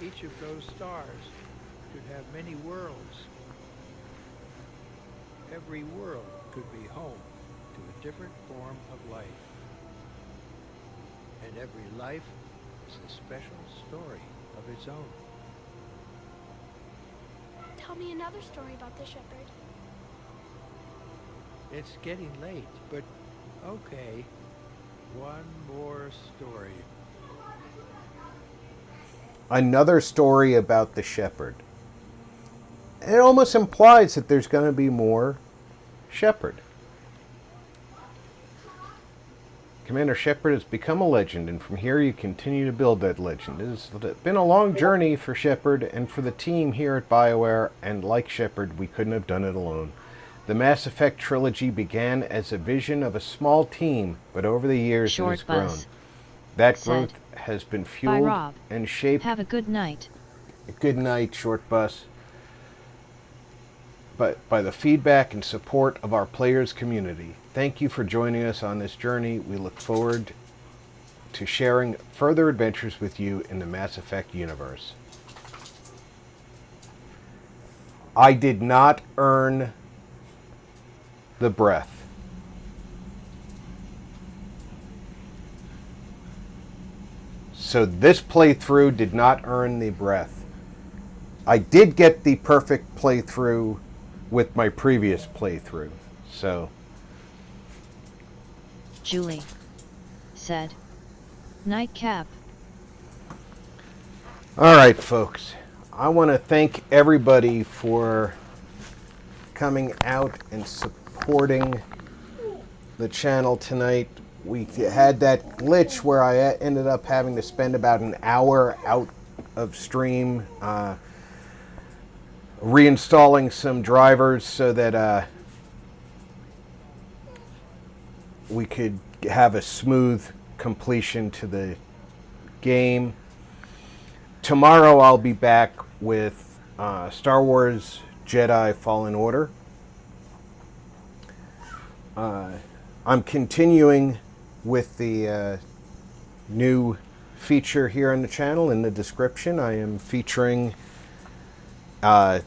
Each of those stars could have many worlds. Every world could be home to a different form of life. And every life is a special story of its own. Tell me another story about the shepherd. It's getting late, but okay. One more story. Another story about the shepherd. It almost implies that there's going to be more Shepard. Commander Shepard has become a legend, and from here you continue to build that legend. It has been a long journey for Shepard and for the team here at BioWare, and like Shepard, we couldn't have done it alone. The Mass Effect trilogy began as a vision of a small team, but over the years it has grown. That growth has been fueled and shaped. Have a good night. Good night, Short Bus. But by the feedback and support of our players community. Thank you for joining us on this journey. We look forward to sharing further adventures with you in the Mass Effect universe. I did not earn the breath. So this playthrough did not earn the breath. I did get the perfect playthrough with my previous playthrough, so. Julie said, Nightcap. Alright, folks. I want to thank everybody for coming out and supporting the channel tonight. We had that glitch where I ended up having to spend about an hour out of stream reinstalling some drivers so that we could have a smooth completion to the game. Tomorrow I'll be back with Star Wars Jedi Fallen Order. I'm continuing with the new feature here on the channel. In the description, I am featuring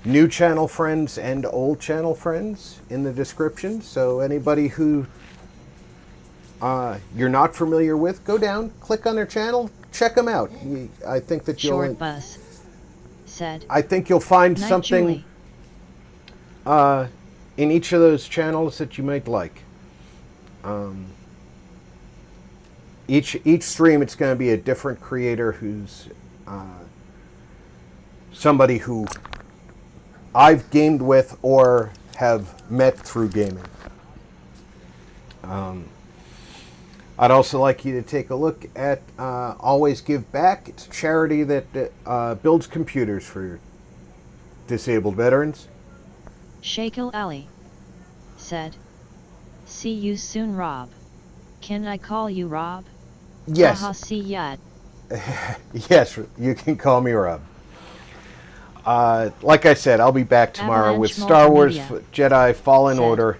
new channel friends and old channel friends in the description. So anybody who you're not familiar with, go down, click on their channel, check them out. I think that you'll. Short Bus said. I think you'll find Night, something in each of those channels that you might like. Each stream, it's going to be a different creator who's somebody who I've gamed with or have met through gaming. I'd also like you to take a look at Always Give Back. It's a charity that builds computers for disabled veterans. Shakel Ali said, see you soon, Rob. Can I call you Rob? Yes. Haha, see ya. Yes, you can call me Rob. Like I said, I'll be back tomorrow with Star Wars Jedi Fallen Order.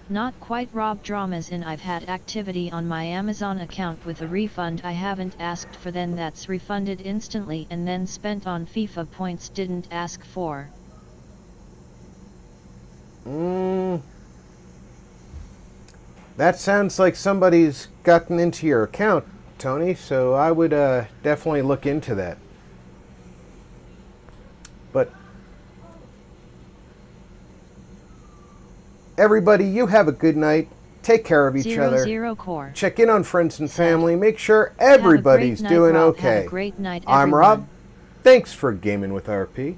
Not quite Rob dramas, and I've had activity on my Amazon account with a refund I haven't asked for, then that's refunded instantly and then spent on FIFA points didn't ask for. That sounds like somebody's gotten into your account, Tony, so I would definitely look into that. But everybody, you have a good night. Take care of each other. Core. Check in on friends and family. Make sure everybody's doing okay. Have a great night, I'm Rob. Thanks for gaming with RP.